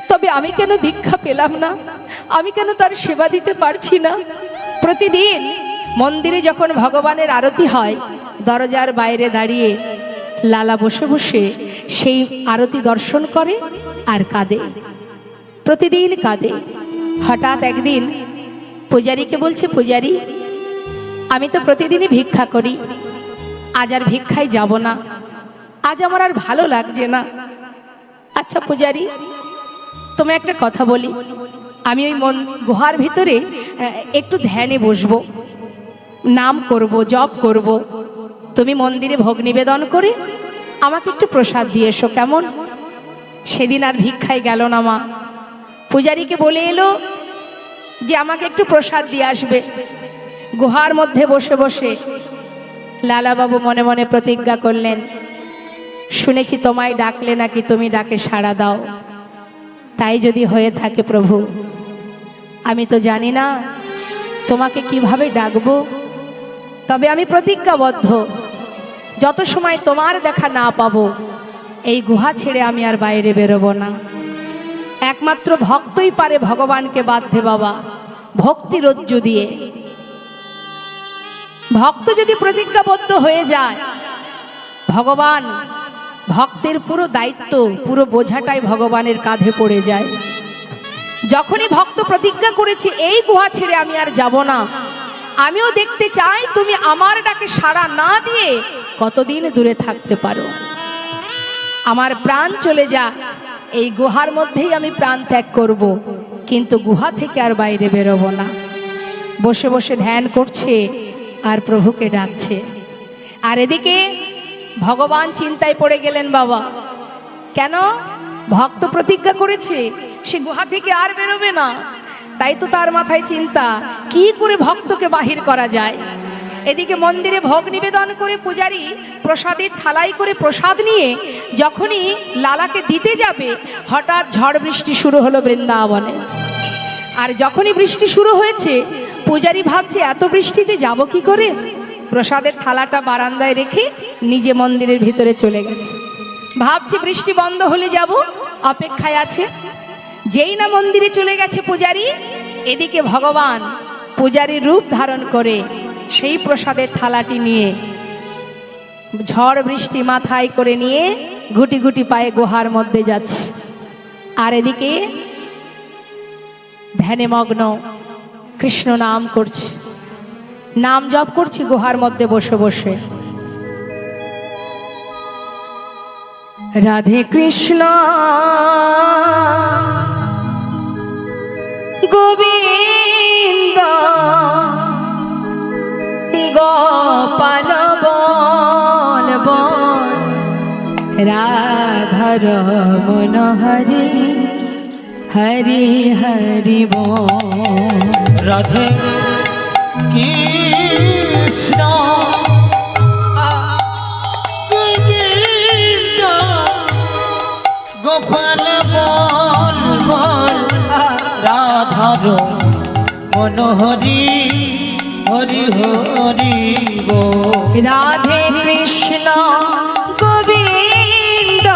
তবে আমি কেন দীক্ষা পেলাম না? আমি কেন তার সেবা দিতে পারছি না? প্রতিদিন মন্দিরে যখন ভগবানের আরতি হয়, দরজার বাইরে দাঁড়িয়ে লালা বসে বসে সেই আরতি দর্শন করে আর কাঁদে, প্রতিদিন কাঁদে। হঠাৎ একদিন পূজারীকে বলছে, পূজারী আমি তো প্রতিদিনই ভিক্ষা করি, আজ আর ভিক্ষায় যাব না, আজ আমার আর ভালো লাগছে না। আচ্ছা পূজারী, তুমি একটা কথা বলি, আমি ওই গুহার ভিতরে একটু ধ্যানে বসবো, নাম করব, জপ করব, তুমি মন্দিরে ভোগ নিবেদন করে আমাকে একটু প্রসাদ দিয়ে এসো, কেমন? সেদিন আর ভিক্ষায় গেল না মা, পূজারীকে বলে এলো যে আমাকে একটু প্রসাদ দিয়ে আসবে। গুহার মধ্যে বসে বসে লালাবাবু মনে মনে প্রতিজ্ঞা করলেন, শুনেছি তোমায় ডাকলে নাকি তুমি ডাকে সাড়া দাও, তাই যদি হয়ে থাকে প্রভু, আমি তো জানি না তোমাকে কিভাবে ডাকবো, তবে আমি প্রতিজ্ঞাবদ্ধ, যত সময় তোমার দেখা না পাবো এই গুহা ছেড়ে আমি আর বাইরে বেরোবো না। একমাত্র ভক্তই পারে ভগবানকে বাঁধতে বাবা, ভক্তি রজ্জু দিয়ে। ভক্ত যদি প্রতিজ্ঞাবদ্ধ হয়ে যায়, ভগবান ভক্তের পুরো দায়িত্ব, পুরো বোঝাটাই ভগবানের কাঁধে পড়ে যায়। যখনই ভক্ত প্রতিজ্ঞা করেছে এই গুহা ছেড়ে আমি আর যাব না, আমিও দেখতে চাই তুমি আমার ডাকে সাড়া না দিয়ে কতদিন দূরে থাকতে পারো। আমার প্রাণ চলে যা, এই গুহার মধ্যেই আমি প্রাণ ত্যাগ করব, কিন্তু গুহা থেকে আর বাইরে বেরোবো না। বসে বসে ধ্যান করছে আর প্রভুকে ডাকছে। আর এদিকে ভগবান চিন্তায় পড়ে গেলেন বাবা, কেন? ভক্ত প্রতিজ্ঞা করেছে সে গুহা থেকে আর বেরোবে না, তাই তো তার মাথায় চিন্তা কি করে ভক্তকে বাহির করা যায়। এদিকে মন্দিরে ভোগ নিবেদন করে পূজারী প্রসাদের থালাই করে প্রসাদ নিয়ে যখনই লালাকে দিতে যাবে, হঠাৎ ঝড় বৃষ্টি শুরু হলো বৃন্দাবনে। আর যখনই বৃষ্টি শুরু হয়েছে, পূজারী ভাবছে এত বৃষ্টিতে যাব কি করে, প্রসাদের থালাটা বারান্দায় রেখে নিজে মন্দিরের ভিতরে চলে গেছে। ভাবছে বৃষ্টি বন্ধ হলে যাব, অপেক্ষায় আছে। যেই না মন্দিরে চলে গেছে পূজারী, এদিকে ভগবান পূজারীর রূপ ধারণ করে সেই প্রসাদের থালাটি নিয়ে ঝড় বৃষ্টি মাথায় করে নিয়ে গুটি গুটি পায়ে গুহার মধ্যে যাচ্ছে। আর এদিকে ধ্যানে মগ্ন কৃষ্ণ নাম করছে, নাম জপ করছি গুহার মধ্যে বসে বসে। রাধে কৃষ্ণ গোবিন্দ গোপাল বল বল রাধা রমন হরি হরি হরি বল। রাধে কৃষ্ণ গোবিন্দ গোপাল বল বল রাধার মনোহরি হরি হরি বল। রাধে কৃষ্ণ গোবিন্দ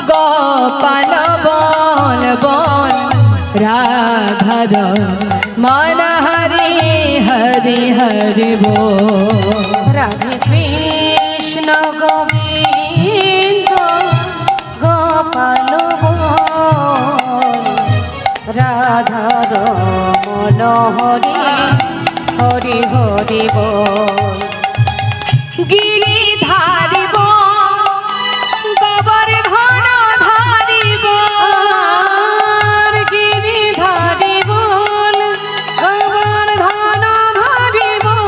গোপাল বল বল রাধা রমন হরি হরি হরি বল। রাধে কৃষ্ণ গোবিন্দ গোপাল রাধা রমন হরি হরি হরি বল। গিরি ধারিব গোবর্ধন ধারিব গিরি ধারি বল গোবর্ধন ধারি বল।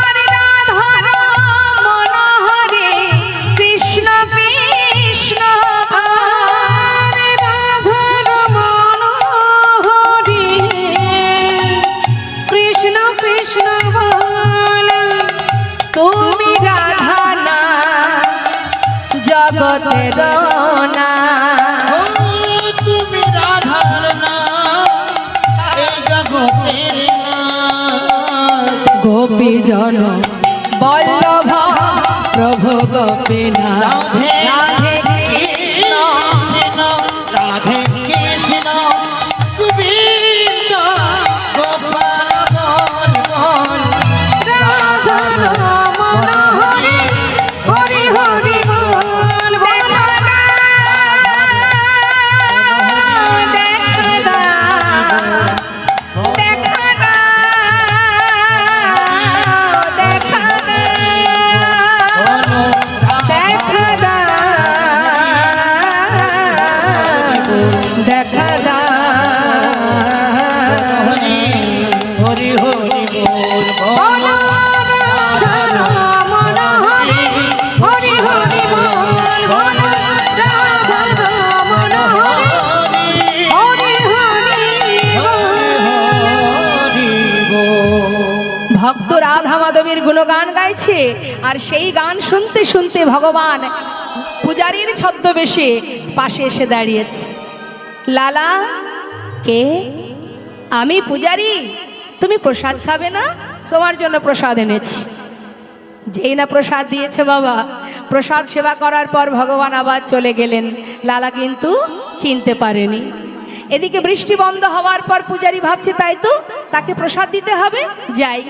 আর রাধার মনোহরে কৃষ্ণ কৃষ্ণ আর রাধার মনোহরি কৃষ্ণ কৃষ্ণ বল। তুমি রাধা না জগতের না ও তুমি রাধার নাম এই জগতের নাম। গোপী জন বল্লভ প্রভু গোপীনাথ রাধে কৃষ্ণ কৃষ্ণ রাধে কৃষ্ণ গোবিন্দ গোপাল বল বল রাধা রমন হরি হরি হরি বল বল। হরি হরি হরি বল বল। বল রাধা রমন হরি হরি হরি বল বল। রাধা রমন হরি হরি হরি বল। ভক্ত রাধা মাধবের গুণগান গাইছে, আর সেই গান শুনতে শুনতে ভগবান পূজারীর ছদ্মবেশে পাশে এসে দাঁড়িয়েছে। লালা, কে? আমি পূজারী। তুমি প্রসাদ খাবে না? তোমার জন্য প্রসাদ এনেছি। যেই না প্রসাদ দিয়েছে বাবা, প্রসাদ সেবা করার পর ভগবান আবার চলে গেলেন। লালা কিন্তু চিনতে পারেনি। এদিকে বৃষ্টি বন্ধ হওয়ার পর পূজারী ভাবছে তাই তো তাকে প্রসাদ দিতে হবে, যাই।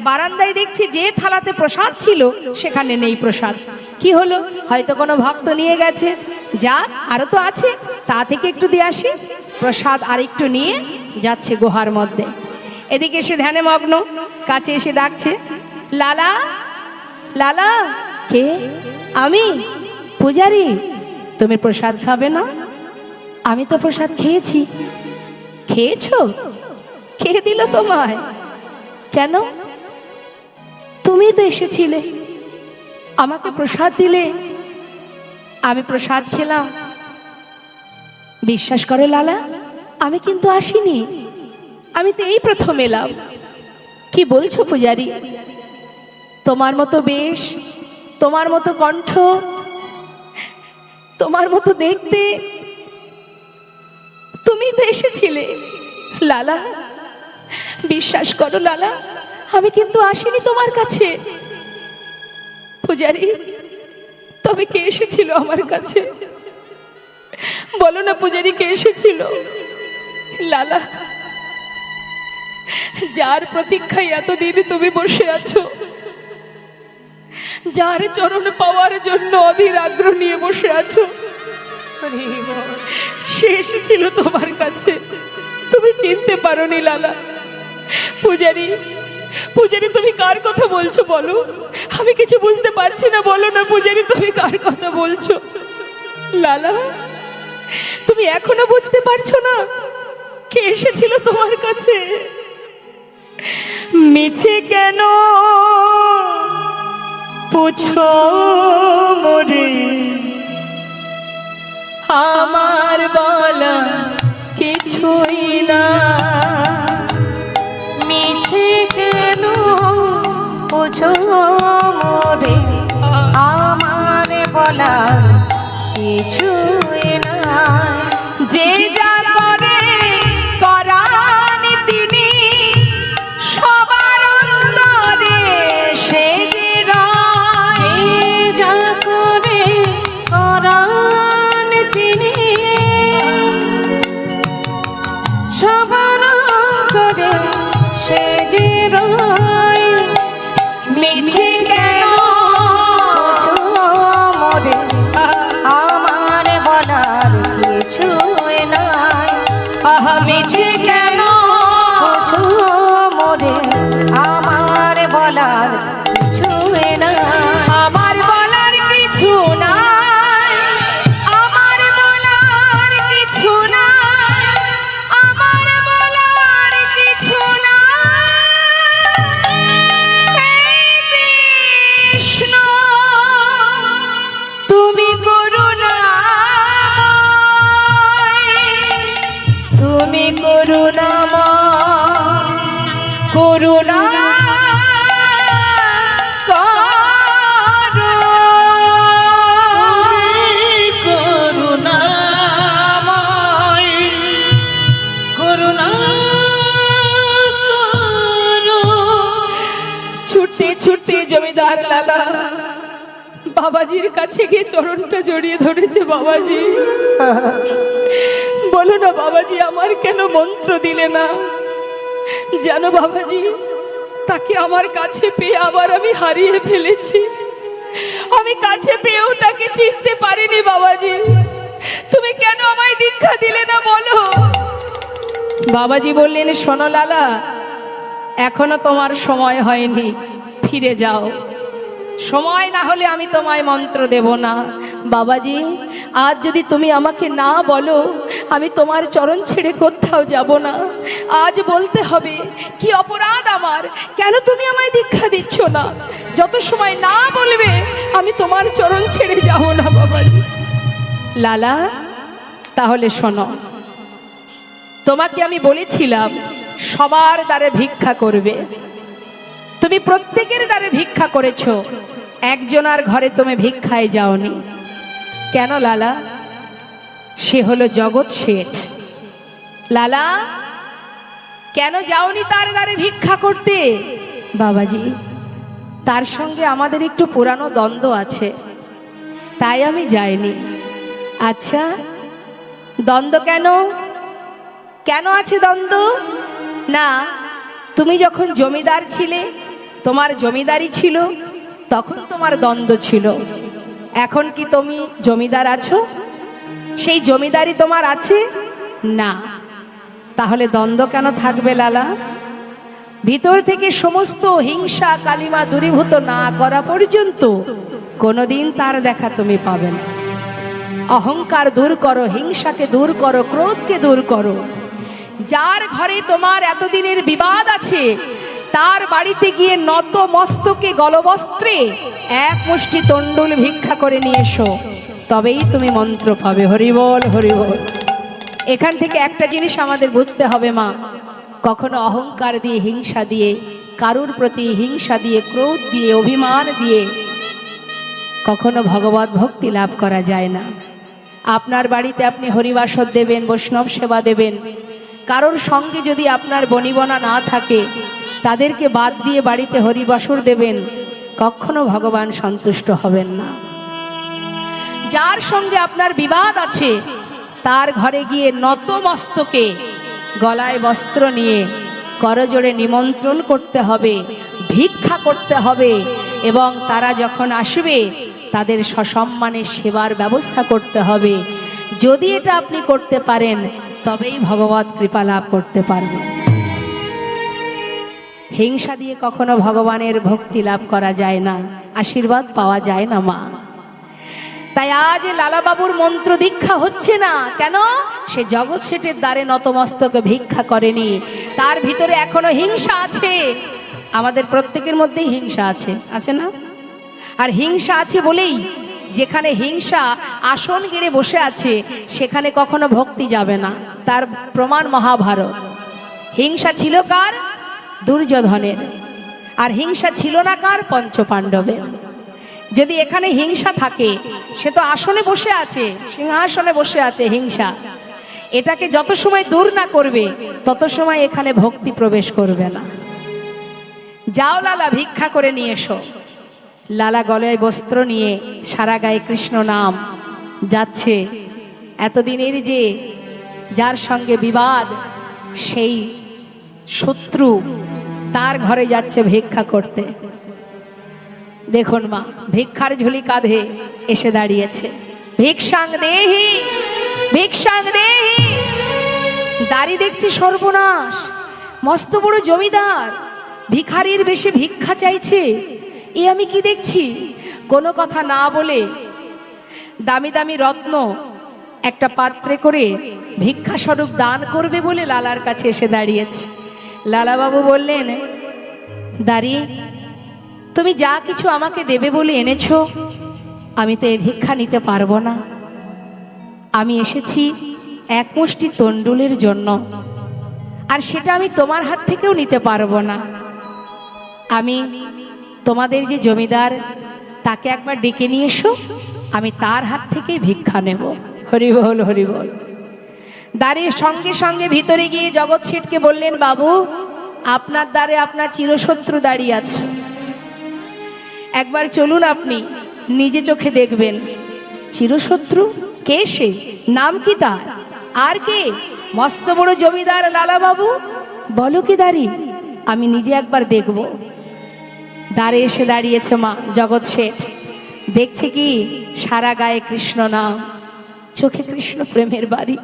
বারান্দায় দেখছি যে থালাতে প্রসাদ ছিল সেখানে নেই প্রসাদ। কি হলো? হয়তো কোনো ভক্ত নিয়ে গেছে। যা, আরো তো আছে, তা থেকে একটু দিয়ে আসি। প্রসাদ আর একটু নিয়ে যাচ্ছে গুহার মধ্যে। এদিকে এসে ধ্যানে মগ্ন, কাছে এসে ডাকছে, লালা, লালা। কে? আমি পূজারী। তুমি প্রসাদ খাবে না? আমি তো প্রসাদ খেয়েছি। খেয়েছো? কে দিল তোমায়? কেন? তুমি তো এসেছিলে, আমাকে প্রসাদ দিলে, আমি প্রসাদ খেলাম। বিশ্বাস করো লালা, আমি কিন্তু আসিনি, আমি তো এই প্রথম এলাম। কি বলছো পূজারী? তোমার মতো বেশ, তোমার মতো কণ্ঠ, তোমার মতো দেখতে, তুমি তো এসেছিলে। লালা, বিশ্বাস করো লালা, আমি কিন্তু আসিনি তোমার কাছে। পূজারী, তবে কে এসেছিল আমার কাছে? বলো না পূজারী, কে এসেছিল? লালা, যার প্রতীক্ষায় এতদিন তুমি বসে আছো, যার চরণ পাওয়ার জন্য অধীর আগ্রহ নিয়ে বসে আছো, সে এসেছিল তোমার কাছে, তুমি চিনতে পারোনি লালা। পূজারি, পূজারি তুমি কার কথা বলছো বলো? আমি কিছু বুঝতে পারছি না, বলো না পূজারি তুমি কার কথা বলছো? লালা, তুমি এখনো বুঝতে পারছো না কে এসেছিল তোমার কাছে? মিছে কেন পুছো মোরে, আমার বলা কিছুই না। মিছে কেন বুঝো মোরে, আমার বলার কিছুই নাই। যে যা করে করান তিনি, সবার অন্তরে সে যে রয়। যে যা করে করান তিনি, সবার অন্তরে সে যে রয়। মিছে কেন বুঝো মোরে, আমার বলার কিছুই নাই। আহা মিছে কেন বুঝো মোরে, আমার বলার কিছুই নাই। আমার বলার কিছু নাই, আমার বলার কিছু নাই, আমার বলার কিছু নাই। হে কৃষ্ণ তুমি করুণাময়, তুমি করুণাময়, করুণা করুণাময়, করুণা করো। ছুটতে ছুটতে জমিদার লালা বাবাজির কাছে গিয়ে চরণটা জড়িয়ে ধরেছে। বাবাজি, বলো না বাবাজি, আমার কেন মন্ত্র দিলে না? জানো বাবাজি, তাকে আমার কাছে পেয়ে আবার আমি হারিয়ে ফেলেছি। আমি কাছে পেয়েও তাকে চিনতে পারিনি। বাবাজি, তুমি কেন আমায় দীক্ষা দিলে না বলো? বাবাজি বললেন, শোনো লালা, এখনো তোমার সময় হয়নি, ফিরে যাও। সময় না হলে আমি তোমায় মন্ত্র দেব না। বাবাজি, আজ যদি তুমি আমাকে না বলো, আমি তোমার চরণ ছেড়ে কোথাও যাব না। আজ বলতে হবে কি অপরাধ আমার, কেন তুমি আমায় দীক্ষা দিচ্ছ না? যত সময় না বলবে আমি তোমার চরণ ছেড়ে যাব না। বাবাজি, লালা তাহলে শোনো, তোমাকে আমি বলেছিলাম সবার দ্বারে ভিক্ষা করবে, তুমি প্রত্যেকের দ্বারে ভিক্ষা করেছো, একজনার ঘরে তুমি ভিক্ষায় যাওনি কেন লালা? সে হলো জগৎ শেঠ। লালা, কেন যাওনি তার দ্বারে ভিক্ষা করতে? বাবাজি, তার সঙ্গে আমাদের একটু পুরানো দ্বন্দ্ব আছে, তাই আমি যাইনি। আচ্ছা, দ্বন্দ্ব কেন? কেন আছে দ্বন্দ্ব? না, তুমি যখন জমিদার ছিলে, তোমার জমিদারি ছিল, তখন তোমার দ্বন্দ্ব ছিল। এখন কি তুমি জমিদার আছো? সেই জমিদারি তোমার আছে না, তাহলে দ্বন্দ্ব কেন থাকবে লালা? ভিতর থেকে সমস্ত হিংসা কালিমা দূরীভূত না করা পর্যন্ত কোনোদিন তার দেখা তুমি পাবে না। অহংকার দূর করো, হিংসাকে দূর করো, ক্রোধকে দূর করো। যার ঘরে তোমার এতদিনের বিবাদ আছে, তার বাড়িতে গিয়ে নত মস্তকে গলবস্ত্রে এক মুষ্টি তণ্ডুল ভিক্ষা করে নিয়ে এসো, তবেই তুমি মন্ত্র পাবে। হরিবল হরিবল। এখান থেকে একটা জিনিস আমাদের বুঝতে হবে মা, কখনো অহংকার দিয়ে, হিংসা দিয়ে, কারুর প্রতি হিংসা দিয়ে, ক্রোধ দিয়ে, অভিমান দিয়ে কখনো ভগবত ভক্তি লাভ করা যায় না। আপনার বাড়িতে আপনি হরিবাসর দেবেন, বৈষ্ণব সেবা দেবেন, কারোর সঙ্গে যদি আপনার বনিবনা না থাকে, তাদেরকে বাদ দিয়ে বাড়িতে হরিবাসর দেবেন, কখনো ভগবান সন্তুষ্ট হবেন না। যার সঙ্গে আপনার বিবাদ আছে, তার ঘরে গিয়ে নত মস্তকে গলায় বস্ত্র নিয়ে করজোড়ে নিমন্ত্রণ করতে হবে, ভিক্ষা করতে হবে। এবং তারা যখন আসবে তাদের সসম্মানে সেবার ব্যবস্থা করতে হবে। যদি এটা আপনি করতে পারেন তবেই ভগবত কৃপা লাভ করতে পারবেন। হিংসা দিয়ে কখনো ভগবানের ভক্তি লাভ করা যায় না, আশীর্বাদ পাওয়া যায় না মা। তাই আজ লালাবাবুর মন্ত্র দীক্ষা হচ্ছে না কেন? সে জগৎ শেঠের দ্বারে নতমস্তকে ভিক্ষা করেনি, তার ভিতরে এখনো হিংসা আছে। আমাদের প্রত্যেকের মধ্যেই হিংসা আছে, আছে না? আর হিংসা আছে বলেই যেখানে হিংসা আসন গেড়ে বসে আছে সেখানে কখনো ভক্তি যাবে না। তার প্রমাণ মহাভারত। হিংসা ছিল কার? দুর্যোধনের। আর হিংসা ছিল না কার? পঞ্চপাণ্ডবের। যদি এখানে হিংসা থাকে, সে তো আসনে বসে আছে, সিংহাসনে বসে আছে হিংসা, এটাকে যত সময় দূর না করবে তত সময় এখানে ভক্তি প্রবেশ করবে না। যাও লালা, ভিক্ষা করে নিয়ে এসো। লালা গলায় বস্ত্র নিয়ে সারা গায়ে কৃষ্ণ নাম যাচ্ছে। এতদিনের যে যার সঙ্গে বিবাদ, সেই শত্রু তার ঘরে যাচ্ছে ভিক্ষা করতে। দেখুন মা, ভিক্ষার ঝুলি কাঁধে এসে দাঁড়িয়েছে। ভিক্ষাং দেহি, ভিক্ষাং দেহি। দাড়ি দেখছি সর্বনাশ, মস্ত বড় জমিদার ভিখারির বেশে ভিক্ষা চাইছে। এ আমি কি দেখছি? কোনো কথা না বলে দামি দামি রত্ন একটা পাত্রে করে ভিক্ষা স্বরূপ দান করবে বলে লালার কাছে এসে দাঁড়িয়েছে। লালাবাবু বললেন, দাঁড়িয়ে তুমি যা কিছু আমাকে দেবে বলে এনেছো, আমি তো এই ভিক্ষা নিতে পারবো না। আমি এসেছি এক মুষ্টি তন্ডুলের জন্য, আর সেটা আমি তোমার হাত থেকেও নিতে পারবো না। আমি তোমাদের যে জমিদার, তাকে একবার ডেকে নিয়ে এসো, আমি তার হাত থেকেই ভিক্ষা নেব। হরি বল, হরি বল। দাঁড়িয়ে সঙ্গে সঙ্গে ভিতরে গিয়ে জগৎ শেঠকে বললেন, বাবু, আপনার দ্বারে আপনার চিরশত্রু দাঁড়িয়ে আছে, একবার চলুন, আপনি নিজে চোখে দেখবেন। চিরশত্রু কে? সে নাম কি তার? আর কে? মস্ত বড় জমিদার লালাবাবু। বলো কি দাঁড়ি? আমি নিজে একবার দেখব। দ্বারে এসে দাঁড়িয়েছে মা জগৎ শেঠ। দেখছে কি? সারা গায়ে কৃষ্ণ নাম, চোখে কৃষ্ণ প্রেমের বাড়ি,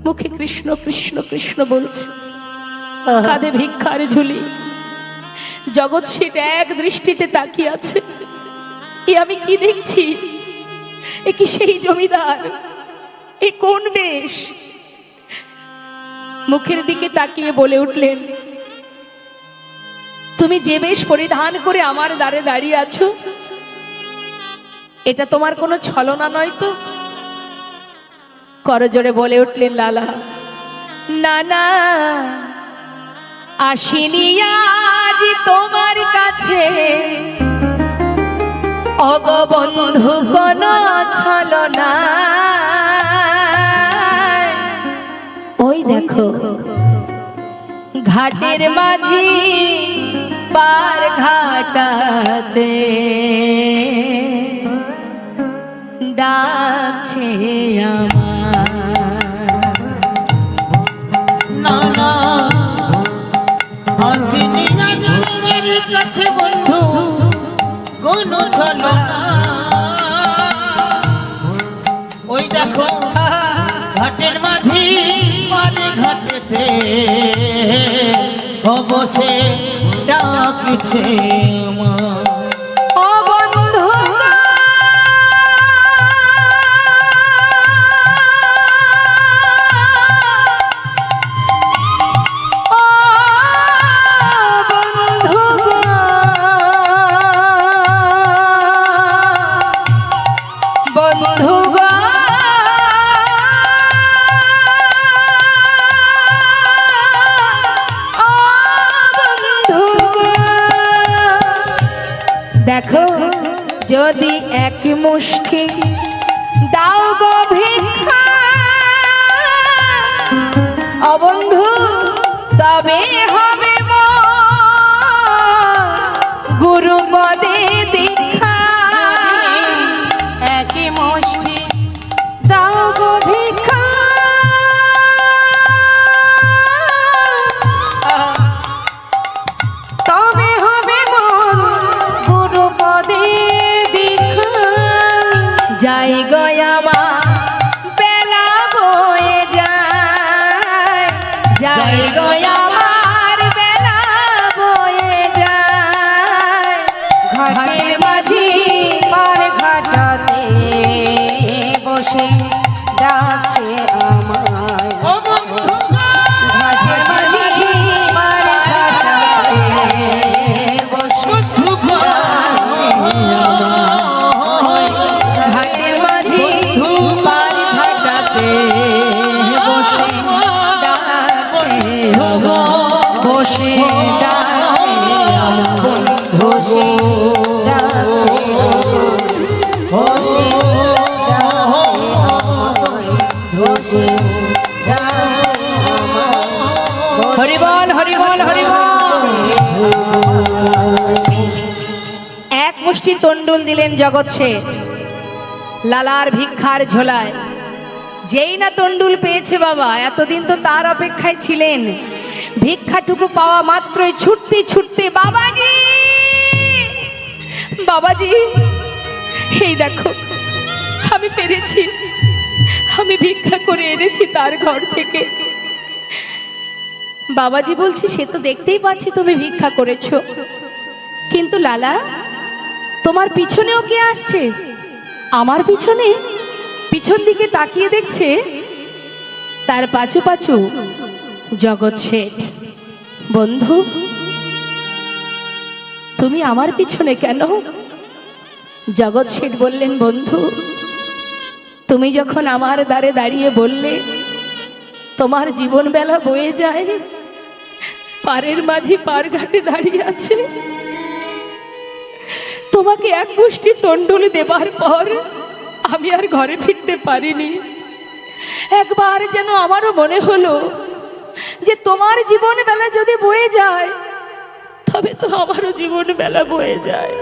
মুখে কৃষ্ণ কৃষ্ণ কৃষ্ণ বলছে, কাঁধে ভিক্ষার ঝুলি। জগৎ শেঠ এক দৃষ্টিতে তাকিয়ে আছে। এ আমি কি দেখছি? এ কি সেই জমিদার? এ কোন বেশ? মুখের দিকে তাকিয়ে বলে উঠলেন, তুমি যে বেশ পরিধান করে আমার দ্বারে দাঁড়িয়ে আছো, এটা তোমার কোনো ছলনা নয় তো? করজোড়ে বলে উঠলেন লালা, না না, আসিনি আজ তোমার কাছে অগবন্ধু কোন ছলনা। ওই দেখো ঘাটের মাঝি পার ঘাটাতে ডাকছে আমার। না না, আসিনি আজ তোমার কাছে বন্ধু কোন ছলনা। ওই দেখো ঘাটের মাঝি পারে ঘাটেতে অবশ্যই ডাকছে আমার। ও বন্ধু দেখো, যদি এক মুষ্টি দাও গো ভিক্ষা, ও বন্ধু, তবে হবে গুরু পদে দীক্ষা। এক মুষ্টি দাও গো ভিক্ষা, তবে হবে মোর গুরু যাই গয়ামা বেলা বয়ে যায়, যাই গয়ামার বেলা বয়ে যায়। ঘাটের মাঝি পার ঘাটাতে বসে ডাকছে আমায়। ও বন্ধু ঘাটের মাঝি পার ঘাটাতে বসে বন্ধু ঘাটের মাঝি পার ঘাটাতে বসে ডাকছে বসে ডাকছে বসে ডাকছে বসে বসে হরিবল হরিবল হরিবল। এক মুষ্টি তন্ডুল দিলেন জগৎ শেঠ লালার ভিক্ষার ঝোলায়। যেই না তন্ডুল পেয়েছে বাবা, এতদিন তো তার অপেক্ষায় ছিলেন, ভিক্ষাটুকু পাওয়া মাত্রই ছুটতে ছুটতে বাবাজি বাবাজি এই দেখো আমি পেরেছি, আমি ভিক্ষা করে এনেছি তার ঘর থেকে। বাবাজি বলছি সে তো দেখতেই পাচ্ছি তুমি ভিক্ষা করেছো, কিন্তু লালা তোমার পিছনেও কে আসছে? আমার পিছনে? পিছন দিকে তাকিয়ে দেখছে তার পাছু পাছু জগৎ শেঠ। বন্ধু তুমি আমার পিছনে কেন? জগৎ শেঠ বললেন, বন্ধু তুমি যখন আমার দ্বারে দাঁড়িয়ে বললে তোমার জীবন বেলা বয়ে যায়, পারের মাঝি পার ঘাটে দাঁড়িয়ে আছে, তোমাকে এক মুষ্টি তন্ডুল দেবার পর আমি আর ঘরে ফিরতে পারিনি। একবার যেন আমারও মনে হলো যে তোমার জীবন বেলা যদি বয়ে যায় তবে তো আমারও জীবন বেলা বয়ে যায়।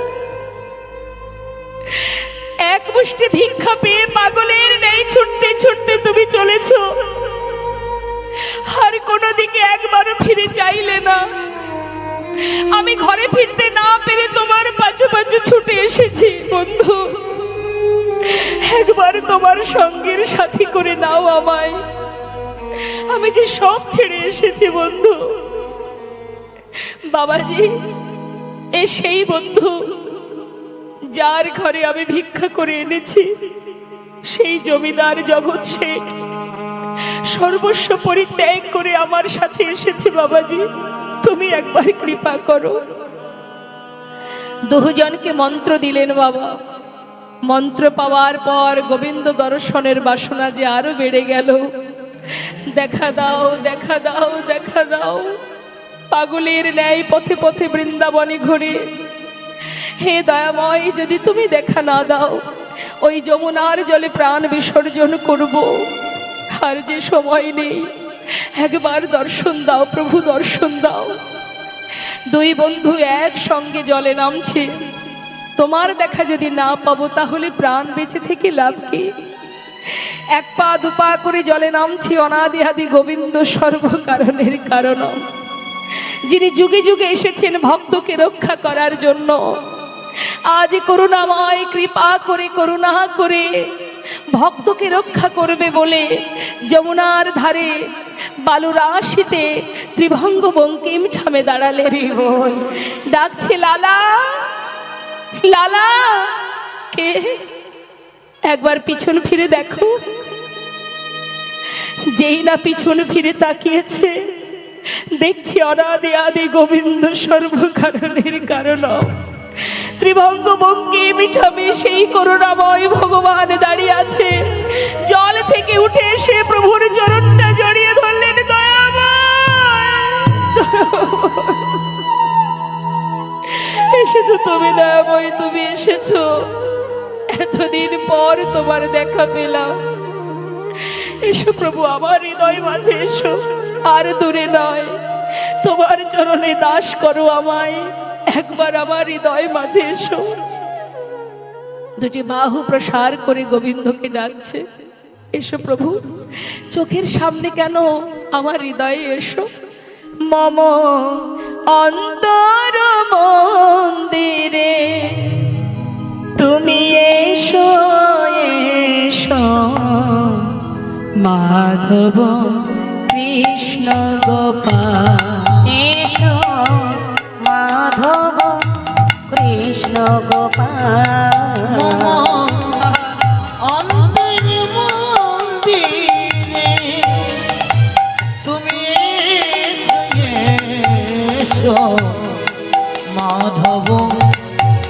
এক মুষ্টি ভিক্ষা পেয়ে পাগলের নেই ছুটতে ছুটতে তুমি চলেছো, আর কোনো দিকে একবারও ফিরে চাইলে না। আমি ঘরে ফিরতে না পেরে তোমার পাছু পাছু ছুটে এসেছি। বন্ধু একবার তোমার সঙ্গের সাথী করে নাও আমায়, আমি যে সব ছেড়ে এসেছি বন্ধু। বাবাজি এ সেই বন্ধু যার ঘরে আমি ভিক্ষা করে এনেছি, সেই জমিদার জগৎ শেঠ সর্বস্ব পরিত্যাগ করে আমার সাথে এসেছে। বাবাজি তুমি একবার কৃপা করো। দুজনকে মন্ত্র দিলেন বাবা। মন্ত্র পাওয়ার পর গোবিন্দ দর্শনের বাসনা যে আরো বেড়ে গেল। দেখা দাও দেখা দাও দেখা দাও, পাগলের ন্যায় পথে পথে বৃন্দাবনে ঘুরে, হে দয়াময় যদি তুমি দেখা না দাও ওই যমুনার জলে প্রাণ বিসর্জন করব। আর যে সময় নেই, একবার দর্শন দাও প্রভু, দর্শন দাও। দুই বন্ধু একসঙ্গে জলে নামছে। তোমার দেখা যদি না পাবো তাহলে প্রাণ বেঁচে থেকে লাভ কি? এক পা দুপা করে জলে নামছি অনাদি আদি গোবিন্দ সর্বকারণের কারণ, যিনি যুগে যুগে এসেছেন ভক্তকে রক্ষা করার জন্য। আজ করুণাময় কৃপা করে করুণা করে ভক্তকে রক্ষা করবে বলে যমুনার ধারে বালুরাশিতে ত্রিভঙ্গ বঙ্কিম ঠামে দাঁড়ালে রে বোন, ডাকছে লালা লালা। কে? একবার পিছন ফিরে দেখো। যেই না পিছন ফিরে তাকিয়েছে, দেখছি অনাদি আদি গোবিন্দ সর্বকারণের কারণ ত্রিভঙ্গ বঙ্কিম ঠামে সেই করুণাময় ভগবান দাঁড়িয়ে আছে। জল থেকে উঠে এসে প্রভুর চরণটা জড়িয়ে ধরলেন। এসেছো তুমি দয়াময়, তুমি এসেছো। এতদিন পর তোমার দেখা পেলাম। এসো প্রভু আমার হৃদয় মাঝে এসো, আর দূরে নয়। তোমার চরণে দাস করো আমায়, একবার আমার হৃদয় মাঝে এসো। দুটি বাহু প্রসার করে গোবিন্দকে ডাকছে, এসো প্রভু চোখের সামনে কেন, আমার হৃদয়ে এসো। মম অন্তর মন্দিরে তুমি এসো মাধব কৃষ্ণ গোপাল। এসো মাধব কৃষ্ণ গোপাল। অন্তরে মন্দিরে তুমি এসো মাধব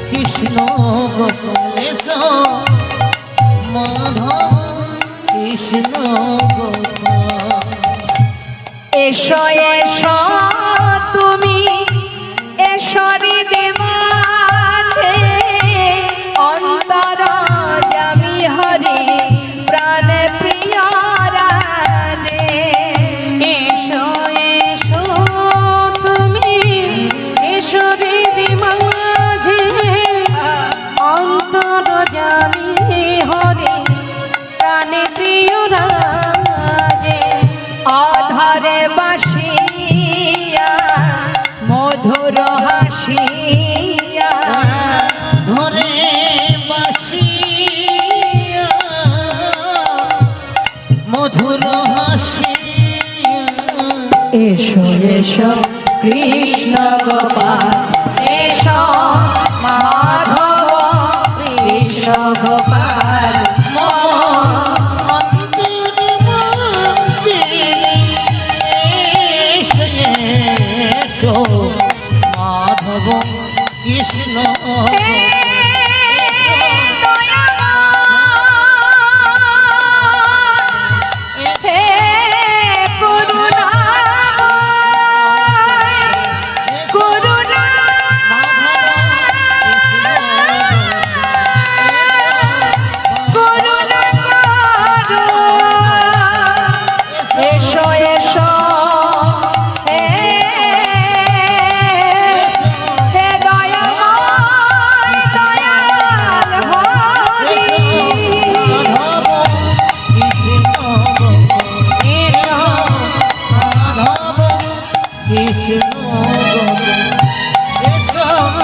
কৃষ্ণ গোপাল। এসো মাধব কৃষ্ণ গোপাল। এসো এসো তুমি এসরি দেবাছে, অন্তর জামি হরি প্রাণে প্রিয় রাজে। এসো এসো তুমি এসরে মাঝে, অন্তর জানি হরে প্রাণে প্রিয় রাজে। অধরে বাসিয়া মধুর হাসিয়া, ধরে বাসিয়া মধুর হাসিয়া। এসো এসো কৃষ্ণ গোপাল, এসো মা